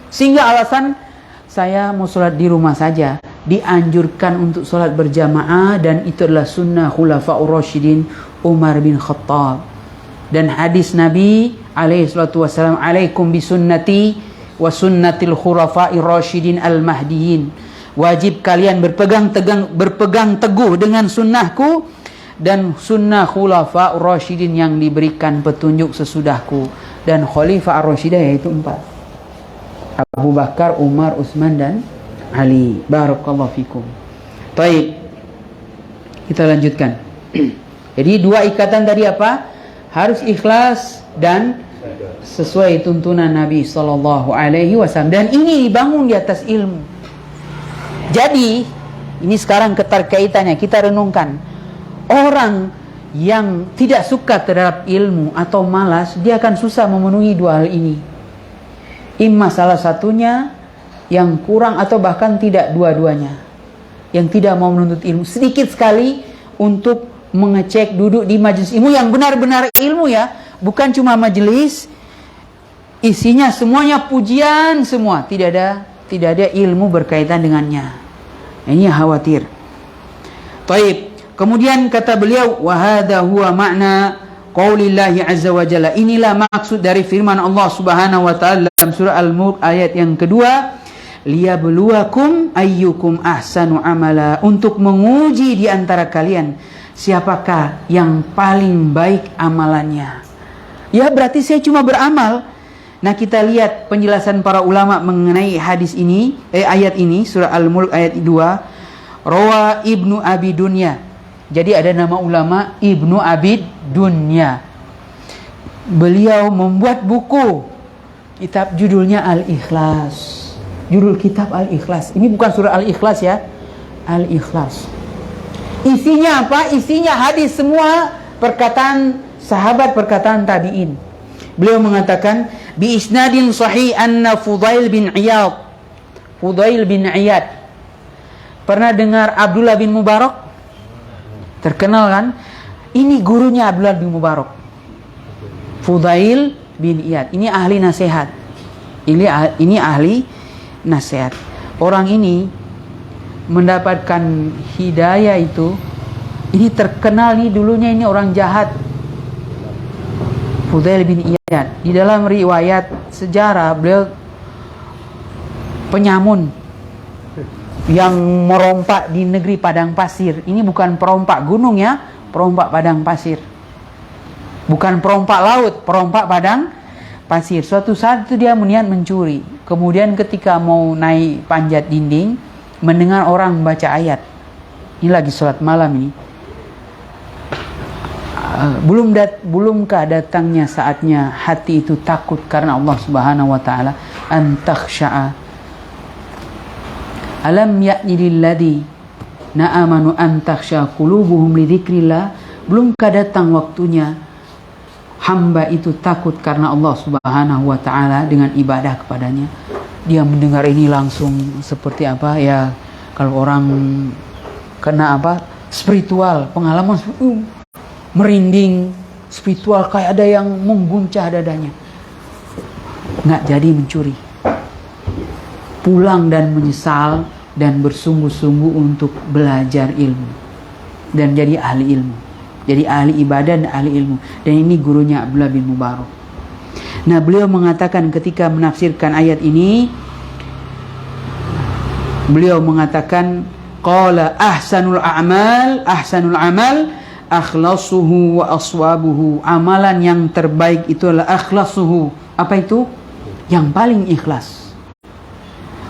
Sehingga alasan saya mau sholat di rumah saja, dianjurkan untuk sholat berjamaah, dan itu adalah sunnah khulafaur rasyidin Umar bin Khattab. Dan hadis Nabi alaihi salatu wasallam, alaikum bisunnati wa sunnatil khulafair rasyidin al-mahdiyin, wajib kalian berpegang teguh dengan sunnahku dan sunnah khulafaur rasyidin yang diberikan petunjuk sesudahku. Dan khalifah ar-rasyidah yaitu 4, Abu Bakar, Umar, Utsman, dan Ali. Barakallahu fikum. Baik, kita lanjutkan. Jadi 2 ikatan tadi apa? Harus ikhlas dan sesuai tuntunan Nabi SAW. Dan ini dibangun di atas ilmu. Jadi ini sekarang keterkaitannya kita renungkan. Orang yang tidak suka terhadap ilmu atau malas, dia akan susah memenuhi 2 hal ini. Imma salah satunya yang kurang, atau bahkan tidak dua-duanya. Yang tidak mau menuntut ilmu sedikit sekali untuk mengecek duduk di majelis ilmu yang benar-benar ilmu ya, bukan cuma majelis isinya semuanya pujian semua, tidak ada ilmu berkaitan dengannya. Ini khawatir. Taib. Kemudian kata beliau, wa hadha huwa makna qaulillahi azza wa jalla. Inilah maksud dari firman Allah Subhanahu wa taala dalam surah Al-Mulk ayat yang kedua, liyabluwakum ayyukum ahsanu amala, untuk menguji di antara kalian siapakah yang paling baik amalannya. Ya berarti saya cuma beramal. Nah kita lihat penjelasan para ulama mengenai hadis ini, ayat ini, surah Al-Mulk ayat 2. Rawa Ibnu Abi Dunya. Jadi ada nama ulama Ibnu Abi Dunya. Beliau membuat buku, kitab judulnya Al-Ikhlas. Judul kitab Al-Ikhlas. Ini bukan surah Al-Ikhlas ya, Al-Ikhlas. Isinya apa? Isinya hadis semua, perkataan sahabat, perkataan tabi'in. Beliau mengatakan bi isnadin sahih anna Fudail bin Iyad. Pernah dengar Abdullah bin Mubarak? Terkenal kan? Ini gurunya Abdullah bin Mubarak, Fudail bin Iyad. Ini ahli nasihat. Ini ahli nasihat. Orang ini mendapatkan hidayah itu, ini terkenal nih dulunya ini orang jahat, Fudail bin Iyad. Di dalam riwayat sejarah beliau penyamun yang merompak di negeri padang pasir. Ini bukan perompak gunung ya, perompak padang pasir. Bukan perompak laut, perompak padang pasir. Suatu saat itu dia berniat mencuri. Kemudian ketika mau naik panjat dinding, mendengar orang membaca ayat. Ini lagi sholat malam ini. Belumkah datangnya saatnya hati itu takut karena Allah Subhanahu wa taala, an takhsha'a. Alam ya'ni lilladzi na'amanu an takhsha'a qulubuhum li dzikrillah. Belumkah datang waktunya hamba itu takut karena Allah Subhanahu wa taala dengan ibadah kepadanya. Dia mendengar ini langsung seperti apa ya, kalau orang kena apa spiritual, pengalaman merinding spiritual, kayak ada yang mengguncang dadanya. Nggak jadi mencuri. Pulang dan menyesal dan bersungguh-sungguh untuk belajar ilmu dan jadi ahli ilmu. Jadi ahli ibadah dan ahli ilmu. Dan ini gurunya Abdullah bin Mubarak. Nah, beliau mengatakan ketika menafsirkan ayat ini, beliau mengatakan qala ahsanul amal akhlasuhu wa aswabuhu. Amalan yang terbaik itu adalah akhlasuhu. Apa itu? Yang paling ikhlas.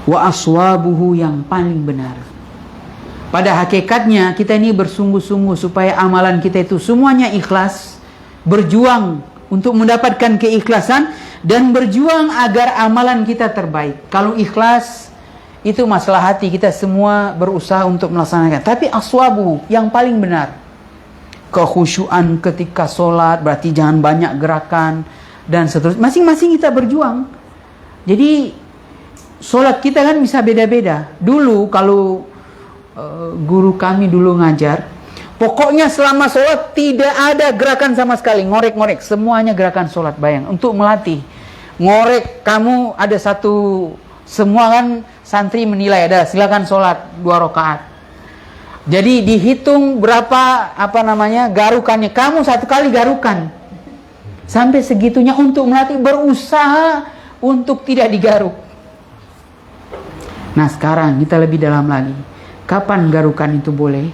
Wa aswabuhu, yang paling benar. Pada hakikatnya kita ini bersungguh-sungguh supaya amalan kita itu semuanya ikhlas, berjuang untuk mendapatkan keikhlasan dan berjuang agar amalan kita terbaik. Kalau ikhlas itu masalah hati, kita semua berusaha untuk melaksanakan. Tapi aswabu, yang paling benar. Kekhusyuan ketika sholat, berarti jangan banyak gerakan dan seterusnya. Masing-masing kita berjuang. Jadi sholat kita kan bisa beda-beda. Dulu kalau guru kami dulu ngajar, pokoknya selama sholat tidak ada gerakan sama sekali, ngorek-ngorek, semuanya gerakan sholat. Bayang, untuk melatih ngorek, kamu ada satu, semua kan santri menilai, ada silakan sholat 2 rakaat. Jadi dihitung berapa garukannya, kamu 1 kali garukan. Sampai segitunya untuk melatih, berusaha untuk tidak digaruk. Nah, sekarang kita lebih dalam lagi. Kapan garukan itu boleh?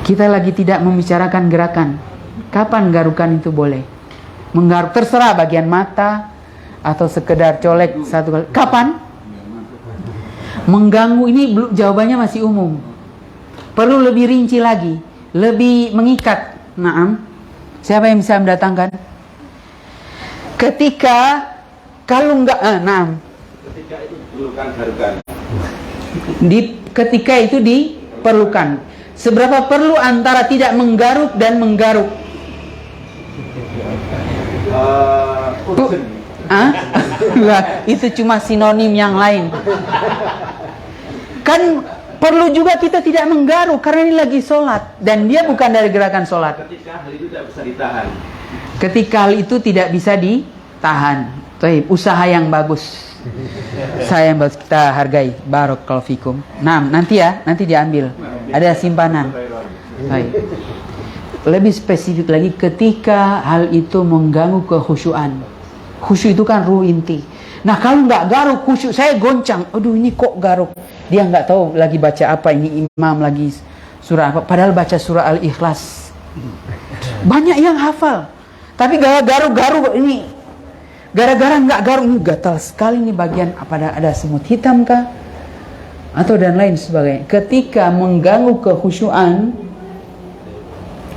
Kita lagi tidak membicarakan gerakan. Kapan garukan itu boleh? Menggaruk terserah bagian mata atau sekedar colek 1 kali. Kapan? Mengganggu, ini jawabannya masih umum. Perlu lebih rinci lagi, lebih mengikat. Naam. Siapa yang bisa mendatangkan? Ketika kalau enggak, naam. Ketika itu diperlukan garukan. Ketika itu diperlukan. Seberapa perlu antara tidak menggaruk dan menggaruk? Itu cuma sinonim yang lain. Kan perlu juga kita tidak menggaruk karena ini lagi sholat dan dia bukan dari gerakan sholat. Ketika hal itu tidak bisa ditahan. Ketika hal itu tidak bisa ditahan. Baik, usaha yang bagus. Saya yang bagus, kita hargai. Barakallahu fikum. Nah, nanti diambil. Ada simpanan. Baik. Lebih spesifik lagi, ketika hal itu mengganggu kekhusyuan. Khusyuk itu kan ruh inti. Nah, kalau nggak garuk khusyuk, saya goncang. Aduh, ini kok garuk? Dia nggak tahu lagi baca apa, ini imam lagi surah apa. Padahal baca surah Al-Ikhlas. Banyak yang hafal. Tapi garuk-garuk ini. Gara-gara nggak garuk, ini gatal sekali nih bagian. Apa ada semut hitam kah? Atau dan lain sebagainya. Ketika mengganggu kekhusyuan,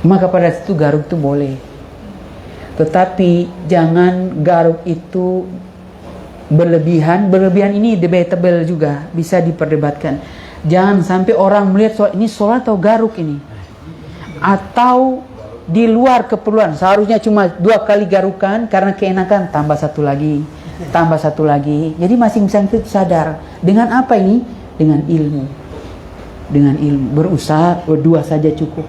maka pada situ garuk itu boleh. Tetapi jangan garuk itu berlebihan. Berlebihan ini debatable juga, bisa diperdebatkan. Jangan sampai orang melihat ini sholat atau garuk ini, atau di luar keperluan. Seharusnya cuma 2 kali garukan, karena keenakan tambah 1 lagi, tambah 1 lagi. Jadi masing-masing itu sadar. Dengan apa ini? Dengan ilmu. Dengan ilmu. Berusaha 2 saja cukup.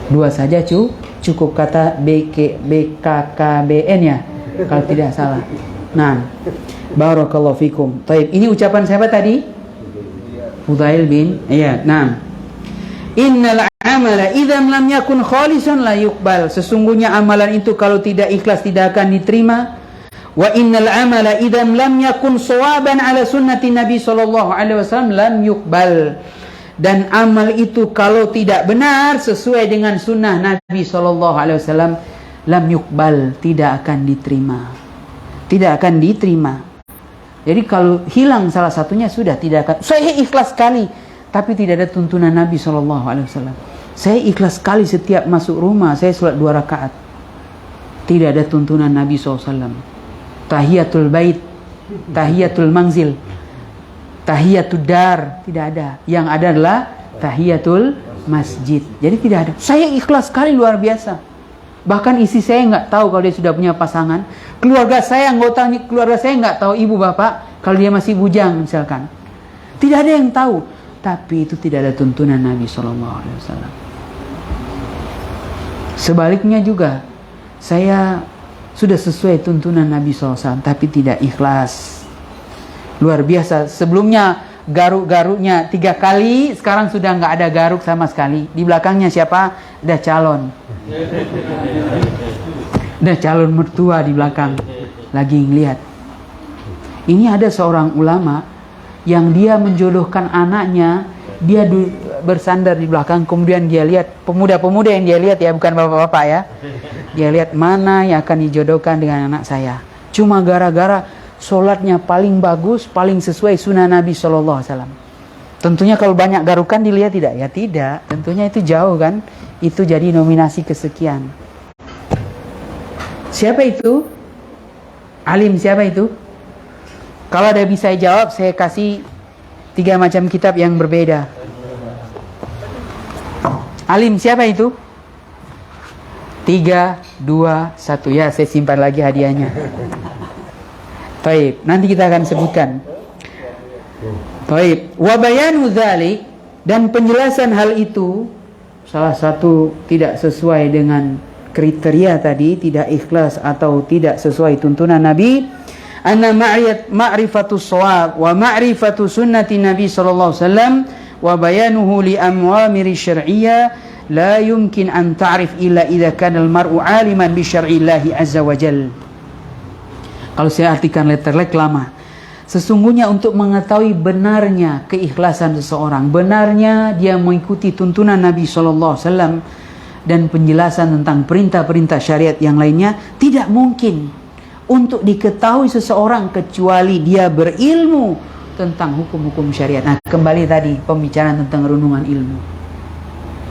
2 saja cukup, kata BKKBN ya, kalau tidak salah. Nah, barakallahu fikum. Taib. Ini ucapan siapa tadi? Fudail bin. Iya, nah. Innal amala idza lam yakun khalisan la yuqbal. Sesungguhnya amalan itu kalau tidak ikhlas tidak akan diterima. Wa innal amala idza lam yakun shawaban ala sunnati Nabi sallallahu alaihi wasallam lam yuqbal. Dan amal itu kalau tidak benar sesuai dengan sunnah Nabi sallallahu alaihi wasallam lam yuqbal, tidak akan diterima. Tidak akan diterima. Jadi kalau hilang salah satunya sudah tidak akan. Saya ikhlas sekali, tapi tidak ada tuntunan Nabi SAW. Saya ikhlas sekali setiap masuk rumah saya sholat 2 rakaat. Tidak ada tuntunan Nabi SAW. Tahiyatul bait, tahiyatul manzil, tahiyatul dar, tidak ada. Yang ada adalah tahiyatul masjid. Jadi tidak ada. Saya ikhlas sekali luar biasa. Bahkan istri saya nggak tahu kalau dia sudah punya pasangan. Keluarga saya, anggota keluarga saya nggak tahu, ibu bapak, kalau dia masih bujang misalkan. Tidak ada yang tahu. Tapi itu tidak ada tuntunan Nabi SAW. Sebaliknya juga, saya sudah sesuai tuntunan Nabi SAW, tapi tidak ikhlas. Luar biasa. Sebelumnya garuk-garuknya 3 kali, sekarang sudah nggak ada garuk sama sekali. Di belakangnya siapa? Ada calon. Ada calon mertua di belakang. Lagi ngelihat. Ini ada seorang ulama yang dia menjodohkan anaknya, dia bersandar di belakang, kemudian dia lihat pemuda-pemuda yang dia lihat ya, bukan bapak-bapak ya. Dia lihat mana yang akan dijodohkan dengan anak saya. Cuma gara-gara sholatnya paling bagus, paling sesuai sunnah Nabi SAW. Tentunya kalau banyak garukan dilihat tidak? Ya tidak. Tentunya itu jauh kan. Itu jadi nominasi kesekian. Siapa itu? Alim siapa itu? Kalau ada bisa jawab, saya kasih 3 macam kitab yang berbeda. Alim siapa itu? 3, 2, 1. Ya, saya simpan lagi hadiahnya. Baik, nanti kita akan sebutkan. Baik, wa bayanu dzalik, dan penjelasan hal itu, salah satu tidak sesuai dengan kriteria tadi, tidak ikhlas atau tidak sesuai tuntunan Nabi. Anna ma'rifatus shawab wa ma'rifatu sunnati Nabi sallallahu alaihi wasallam wa bayanuhu li amwamiri syar'iyyah la yumkin an ta'rif illa idza kana al-mar'u 'aliman bi syar'illahi azza wa jalla. Kalau saya artikan letterlek lama. Sesungguhnya untuk mengetahui benarnya keikhlasan seseorang, benarnya dia mengikuti tuntunan Nabi sallallahu alaihi wasallam dan penjelasan tentang perintah-perintah syariat yang lainnya, tidak mungkin untuk diketahui seseorang kecuali dia berilmu tentang hukum-hukum syariat. Nah, kembali tadi pembicaraan tentang renungan ilmu.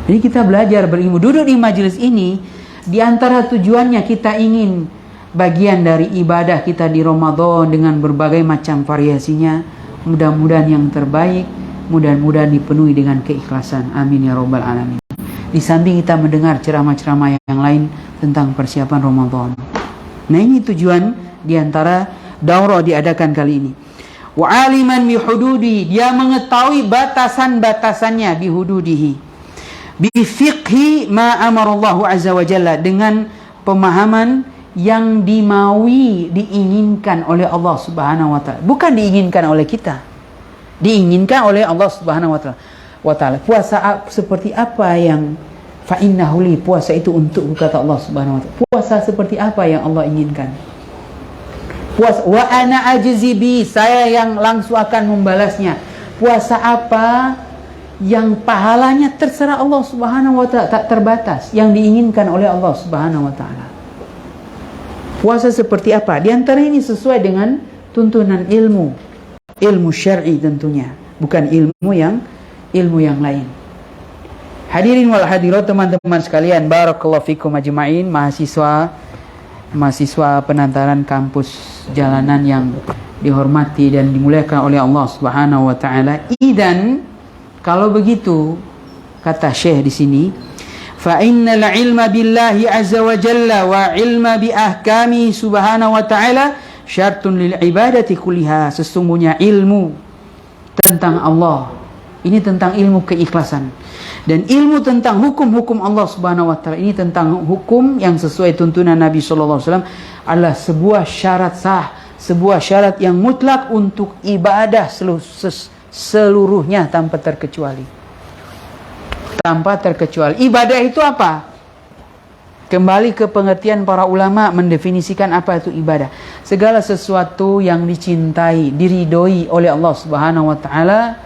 Jadi kita belajar berilmu. Duduk di majelis ini, di antara tujuannya kita ingin bagian dari ibadah kita di Ramadan dengan berbagai macam variasinya, mudah-mudahan yang terbaik, mudah-mudahan dipenuhi dengan keikhlasan. Amin ya rabbal alamin. Di samping kita mendengar ceramah-ceramah yang lain tentang persiapan Ramadan. Nah, ini tujuan diantara daurah diadakan kali ini. Wa aliman bi hududi, dia mengetahui batasan-batasannya, bi hududihi. Bi fiqhi ma amarallahu azza wa jalla, dengan pemahaman yang dimaui, diinginkan oleh Allah Subhanahu wa taala. Bukan diinginkan oleh kita. Diinginkan oleh Allah Subhanahu wa taala. Puasa seperti apa yang fa innahu li, puasa itu untuk, kata Allah Subhanahu wa taala. Puasa seperti apa yang Allah inginkan. Puasa wa ana ajzi bi, saya yang langsung akan membalasnya. Puasa apa yang pahalanya terserah Allah Subhanahu wa taala, tak terbatas, yang diinginkan oleh Allah Subhanahu wa taala. Puasa seperti apa? Di antara ini sesuai dengan tuntunan ilmu syar'i tentunya, bukan ilmu yang lain. Hadirin wal hadirat, teman-teman sekalian, barakallahu fikum ajma'in, mahasiswa penantaran kampus jalanan yang dihormati dan dimuliakan oleh Allah Subhanahu wa taala. Idan, kalau begitu kata Syekh di sini, fa innal ilma billahi azza wa jalla wa ilma bi ahkami subhanahu wa ta'ala syartun lil ibadati kulliha. Sesungguhnya ilmu tentang Allah, ini tentang ilmu keikhlasan, dan ilmu tentang hukum-hukum Allah Subhanahu wa taala, ini tentang hukum yang sesuai tuntunan Nabi sallallahu alaihi wasallam, adalah sebuah syarat sah, sebuah syarat yang mutlak untuk ibadah seluruhnya tanpa terkecuali. Tanpa terkecuali. Ibadah itu apa? Kembali ke pengertian para ulama mendefinisikan apa itu ibadah. Segala sesuatu yang dicintai, diridhoi oleh Allah Subhanahu wa taala,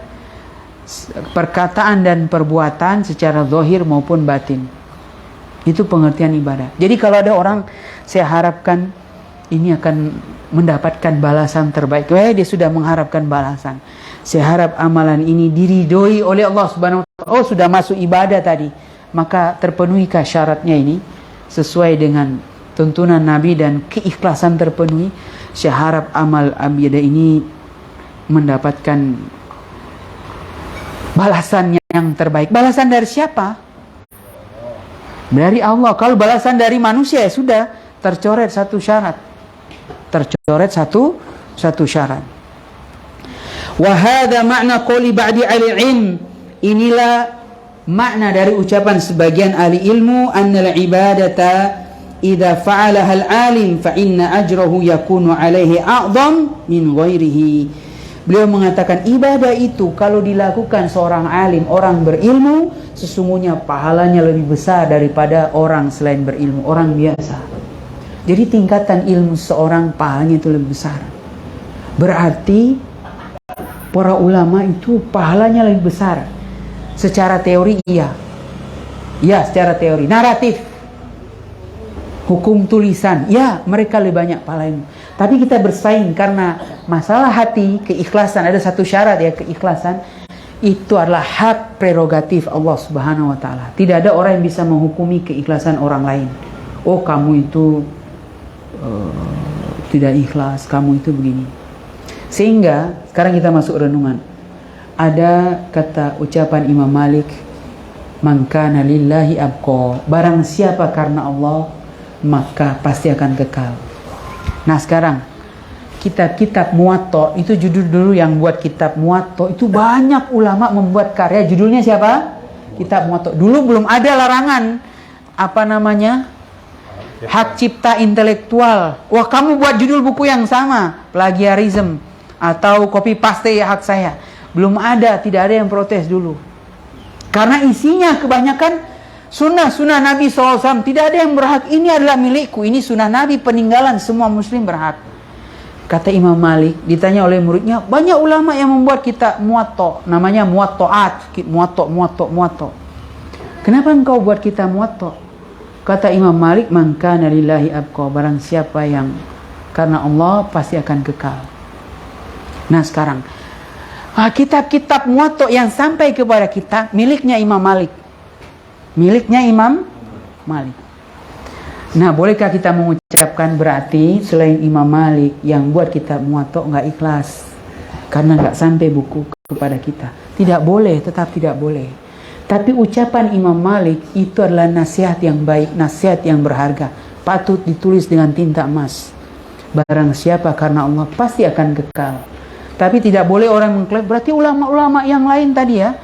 perkataan dan perbuatan secara zahir maupun batin. Itu pengertian ibadah. Jadi kalau ada orang, saya harapkan ini akan mendapatkan balasan terbaik. Dia sudah mengharapkan balasan. Saya harap amalan ini diridhoi oleh Allah Subhanahu wa Ta'ala. Oh, sudah masuk ibadah tadi. Maka terpenuhikah syaratnya ini sesuai dengan tuntunan Nabi dan keikhlasan terpenuhi? Saya harap amal ibadah ini mendapatkan balasan yang terbaik. Balasan dari siapa? Dari Allah. Kalau balasan dari manusia ya sudah tercoret satu syarat. Tercoret satu syarat. Wa hadza ma'na qouli ba'di al-'ilm. Inilah makna dari ucapan sebagian ahli ilmu, annal ibadata idza fa'alaha al-'alim fa inna ajrahu yakunu 'alaihi a'dham min ghairihi. Beliau mengatakan ibadah itu kalau dilakukan seorang alim, orang berilmu, sesungguhnya pahalanya lebih besar daripada orang selain berilmu, orang biasa. Jadi tingkatan ilmu seorang pahalanya itu lebih besar. Berarti para ulama itu pahalanya lebih besar. Secara teori iya. Ya, secara teori. Naratif. Hukum tulisan. Ya, mereka lebih banyak pahalanya. Tapi kita bersaing karena masalah hati, keikhlasan. Ada satu syarat ya, keikhlasan. Itu adalah hak prerogatif Allah Subhanahu wa Ta'ala. Tidak ada orang yang bisa menghukumi keikhlasan orang lain. Oh, kamu itu tidak ikhlas, kamu itu begini. Sehingga sekarang kita masuk renungan. Ada kata ucapan Imam Malik, man kana lillahi abqa, barang siapa karena Allah maka pasti akan kekal. Nah sekarang kitab-kitab Muwatta, itu judul dulu yang buat kitab Muwatta itu banyak ulama membuat karya, judulnya siapa? Kitab Muwatta. Dulu belum ada larangan apa namanya, hak cipta intelektual. Wah, kamu buat judul buku yang sama, plagiarism atau copy paste ya hak saya. Belum ada, tidak ada yang protes dulu. Karena isinya kebanyakan sunnah Nabi SAW. Tidak ada yang berhak, ini adalah milikku, ini sunnah Nabi, peninggalan semua muslim berhak. Kata Imam Malik, ditanya oleh muridnya, banyak ulama yang membuat kitab Muwatta, namanya Muwatta'at, Muwatta. Kenapa engkau buat kitab Muwatta? Kata Imam Malik, man kana lillahi abqa, barang siapa yang karena Allah pasti akan kekal. Nah sekarang kitab-kitab Muwatta yang sampai kepada kita miliknya Imam Malik. Miliknya Imam Malik. Nah, bolehkah kita mengucapkan berarti selain Imam Malik yang buat kitab Muwatta enggak ikhlas karena enggak sampai buku kepada kita? Tidak boleh, tetap tidak boleh. Tapi ucapan Imam Malik itu adalah nasihat yang baik, nasihat yang berharga. Patut ditulis dengan tinta emas. Barang siapa karena Allah pasti akan kekal. Tapi tidak boleh orang mengklaim, berarti ulama-ulama yang lain tadi ya,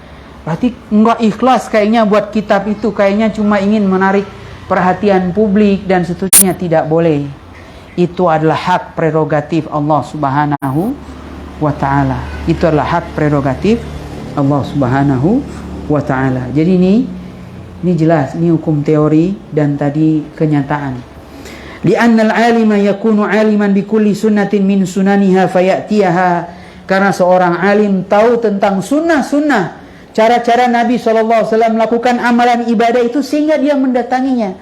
berarti enggak ikhlas kayaknya buat kitab itu, kayaknya cuma ingin menarik perhatian publik dan seterusnya. Tidak boleh. Itu adalah hak prerogatif Allah Subhanahu wa Ta'ala. Itu adalah hak prerogatif Allah Subhanahu wa Ta'ala. Jadi ini jelas, ini hukum teori dan tadi kenyataan. Li'anna al-'alima yakunu 'aliman bi kulli sunnatin min sunaniha fayatiha. Karena seorang alim tahu tentang sunnah-sunnah, cara-cara Nabi SAW melakukan amalan ibadah itu sehingga dia mendatanginya.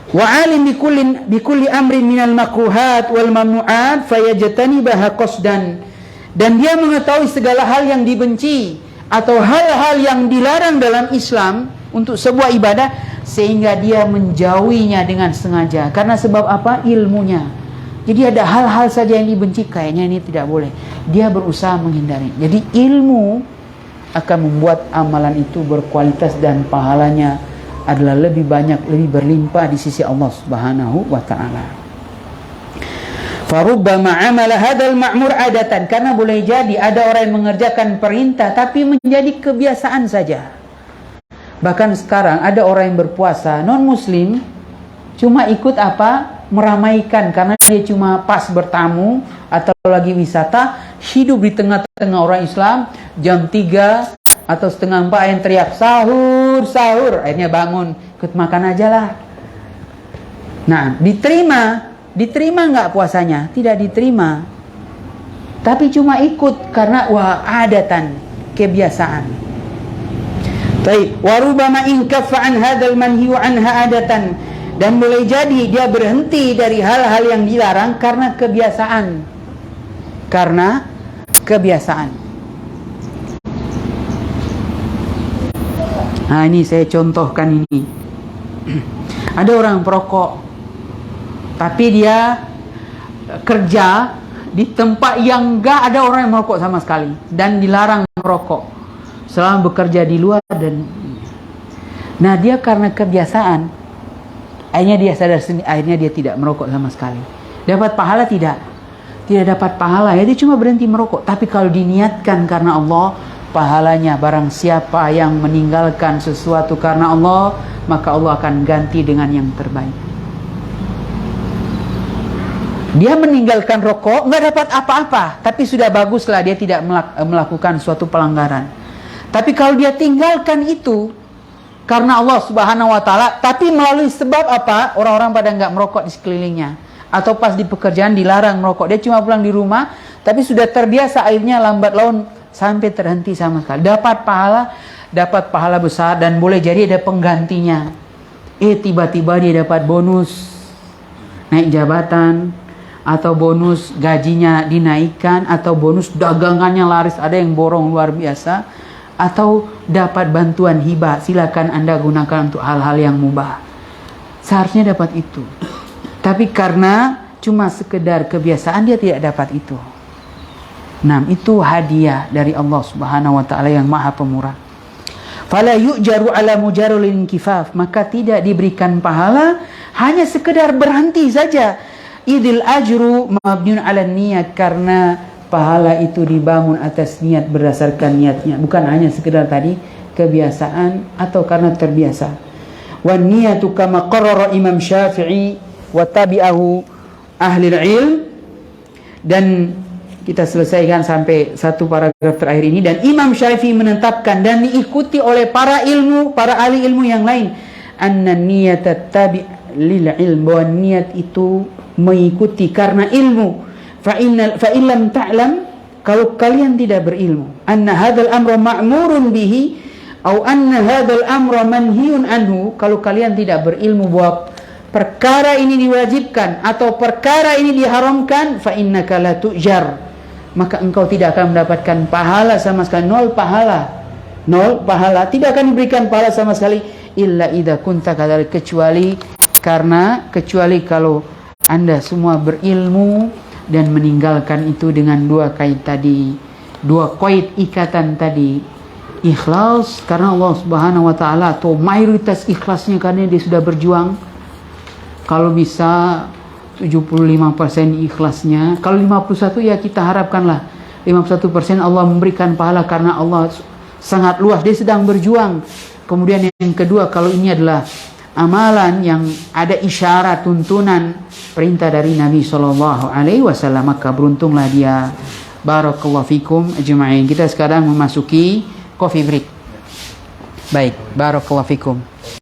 Wa alim bi kulli amrin minal makruhat wal mamnu'at fayajtanibaha qasdan. Dan dia mengetahui segala hal yang dibenci atau hal-hal yang dilarang dalam Islam untuk sebuah ibadah sehingga dia menjauhinya dengan sengaja. Karena sebab apa? Ilmunya. Jadi ada hal-hal saja yang dibenci, kayaknya ini tidak boleh. Dia berusaha menghindari. Jadi ilmu akan membuat amalan itu berkualitas dan pahalanya adalah lebih banyak, lebih berlimpah di sisi Allah Subhanahu wa Ta'ala. Farubbama amala hadzal ma'mur adatan, karena boleh jadi ada orang yang mengerjakan perintah tapi menjadi kebiasaan saja. Bahkan sekarang ada orang yang berpuasa non muslim cuma ikut apa? Meramaikan, karena dia cuma pas bertamu atau lagi wisata, hidup di tengah-tengah orang Islam, jam 3 atau setengah 4 yang teriak sahur, sahur, akhirnya bangun, ikut makan aja lah. Nah, diterima nggak puasanya? Tidak diterima. Tapi cuma ikut karena wah adatan, kebiasaan. Baik, warubama in kaffa an hadzal manhi anha adatan, dan boleh jadi dia berhenti dari hal-hal yang dilarang karena kebiasaan. Karena kebiasaan. Nah, ini saya contohkan ini. Ada orang perokok, tapi dia kerja di tempat yang enggak ada orang yang merokok sama sekali dan dilarang merokok selama bekerja di luar. Dan nah, dia karena kebiasaan, akhirnya dia sadar sendiri, akhirnya dia tidak merokok sama sekali. Dapat pahala tidak? Tidak dapat pahala, ya dia cuma berhenti merokok. Tapi kalau diniatkan karena Allah, pahalanya. Barang siapa yang meninggalkan sesuatu karena Allah, maka Allah akan ganti dengan yang terbaik. Dia meninggalkan rokok, nggak dapat apa-apa, tapi sudah baguslah dia tidak melakukan suatu pelanggaran. Tapi kalau dia tinggalkan itu karena Allah Subhanahu wa taala, tapi melalui sebab apa? Orang-orang pada nggak merokok di sekelilingnya, atau pas di pekerjaan dilarang merokok, dia cuma pulang di rumah, tapi sudah terbiasa, akhirnya lambat laun sampai terhenti sama sekali. Dapat pahala besar, dan boleh jadi ada penggantinya. Tiba-tiba dia dapat bonus naik jabatan, atau bonus gajinya dinaikkan, atau bonus dagangannya laris, ada yang borong luar biasa, atau dapat bantuan hibah. Silakan Anda gunakan untuk hal-hal yang mubah. Seharusnya dapat itu, tapi karena cuma sekedar kebiasaan dia tidak dapat itu. Nah, itu hadiah dari Allah Subhanahu wa taala yang Maha Pemurah. Fala yu'jaru ala mujarrul inkifaf, maka tidak diberikan pahala hanya sekedar berhenti saja. Idil ajru mabniun ala niat, karena pahala itu dibangun atas niat, berdasarkan niatnya, bukan hanya sekedar tadi kebiasaan atau karena terbiasa. Wan niyatu kama qarrara Imam Syafi'i wa tabi'ahu ahli ilm, dan kita selesaikan sampai satu paragraf terakhir ini. Dan Imam Syafi'i menetapkan dan diikuti oleh para ahli ilmu yang lain, anna niyata tabi' lil ilm, bahwa niat itu mengikuti karena ilmu. Fa illam ta'lam, kalau kalian tidak berilmu, anna hadzal amra ma'murun bihi atau anna hadzal amra manhiyun anhu, kalau kalian tidak berilmu bahwa perkara ini diwajibkan atau perkara ini diharamkan, fa innaka la tu'jar, maka engkau tidak akan mendapatkan pahala sama sekali. Nol pahala, tidak akan diberikan pahala sama sekali. Illa idza kunta kadzalik, kecuali kalau Anda semua berilmu dan meninggalkan itu dengan dua kait ikatan tadi. Ikhlas karena Allah Subhanahu wa taala, atau mayoritas ikhlasnya karena dia sudah berjuang. Kalau bisa 75% ikhlasnya. Kalau 51 ya kita harapkanlah 51% Allah memberikan pahala karena Allah sangat luas, dia sedang berjuang. Kemudian yang kedua, kalau ini adalah amalan yang ada isyarat, tuntunan, perintah dari Nabi SAW, maka beruntunglah dia. Barakallahu fikum ajma'in. Kita sekarang memasuki coffee break. Baik, barakallahu fikum.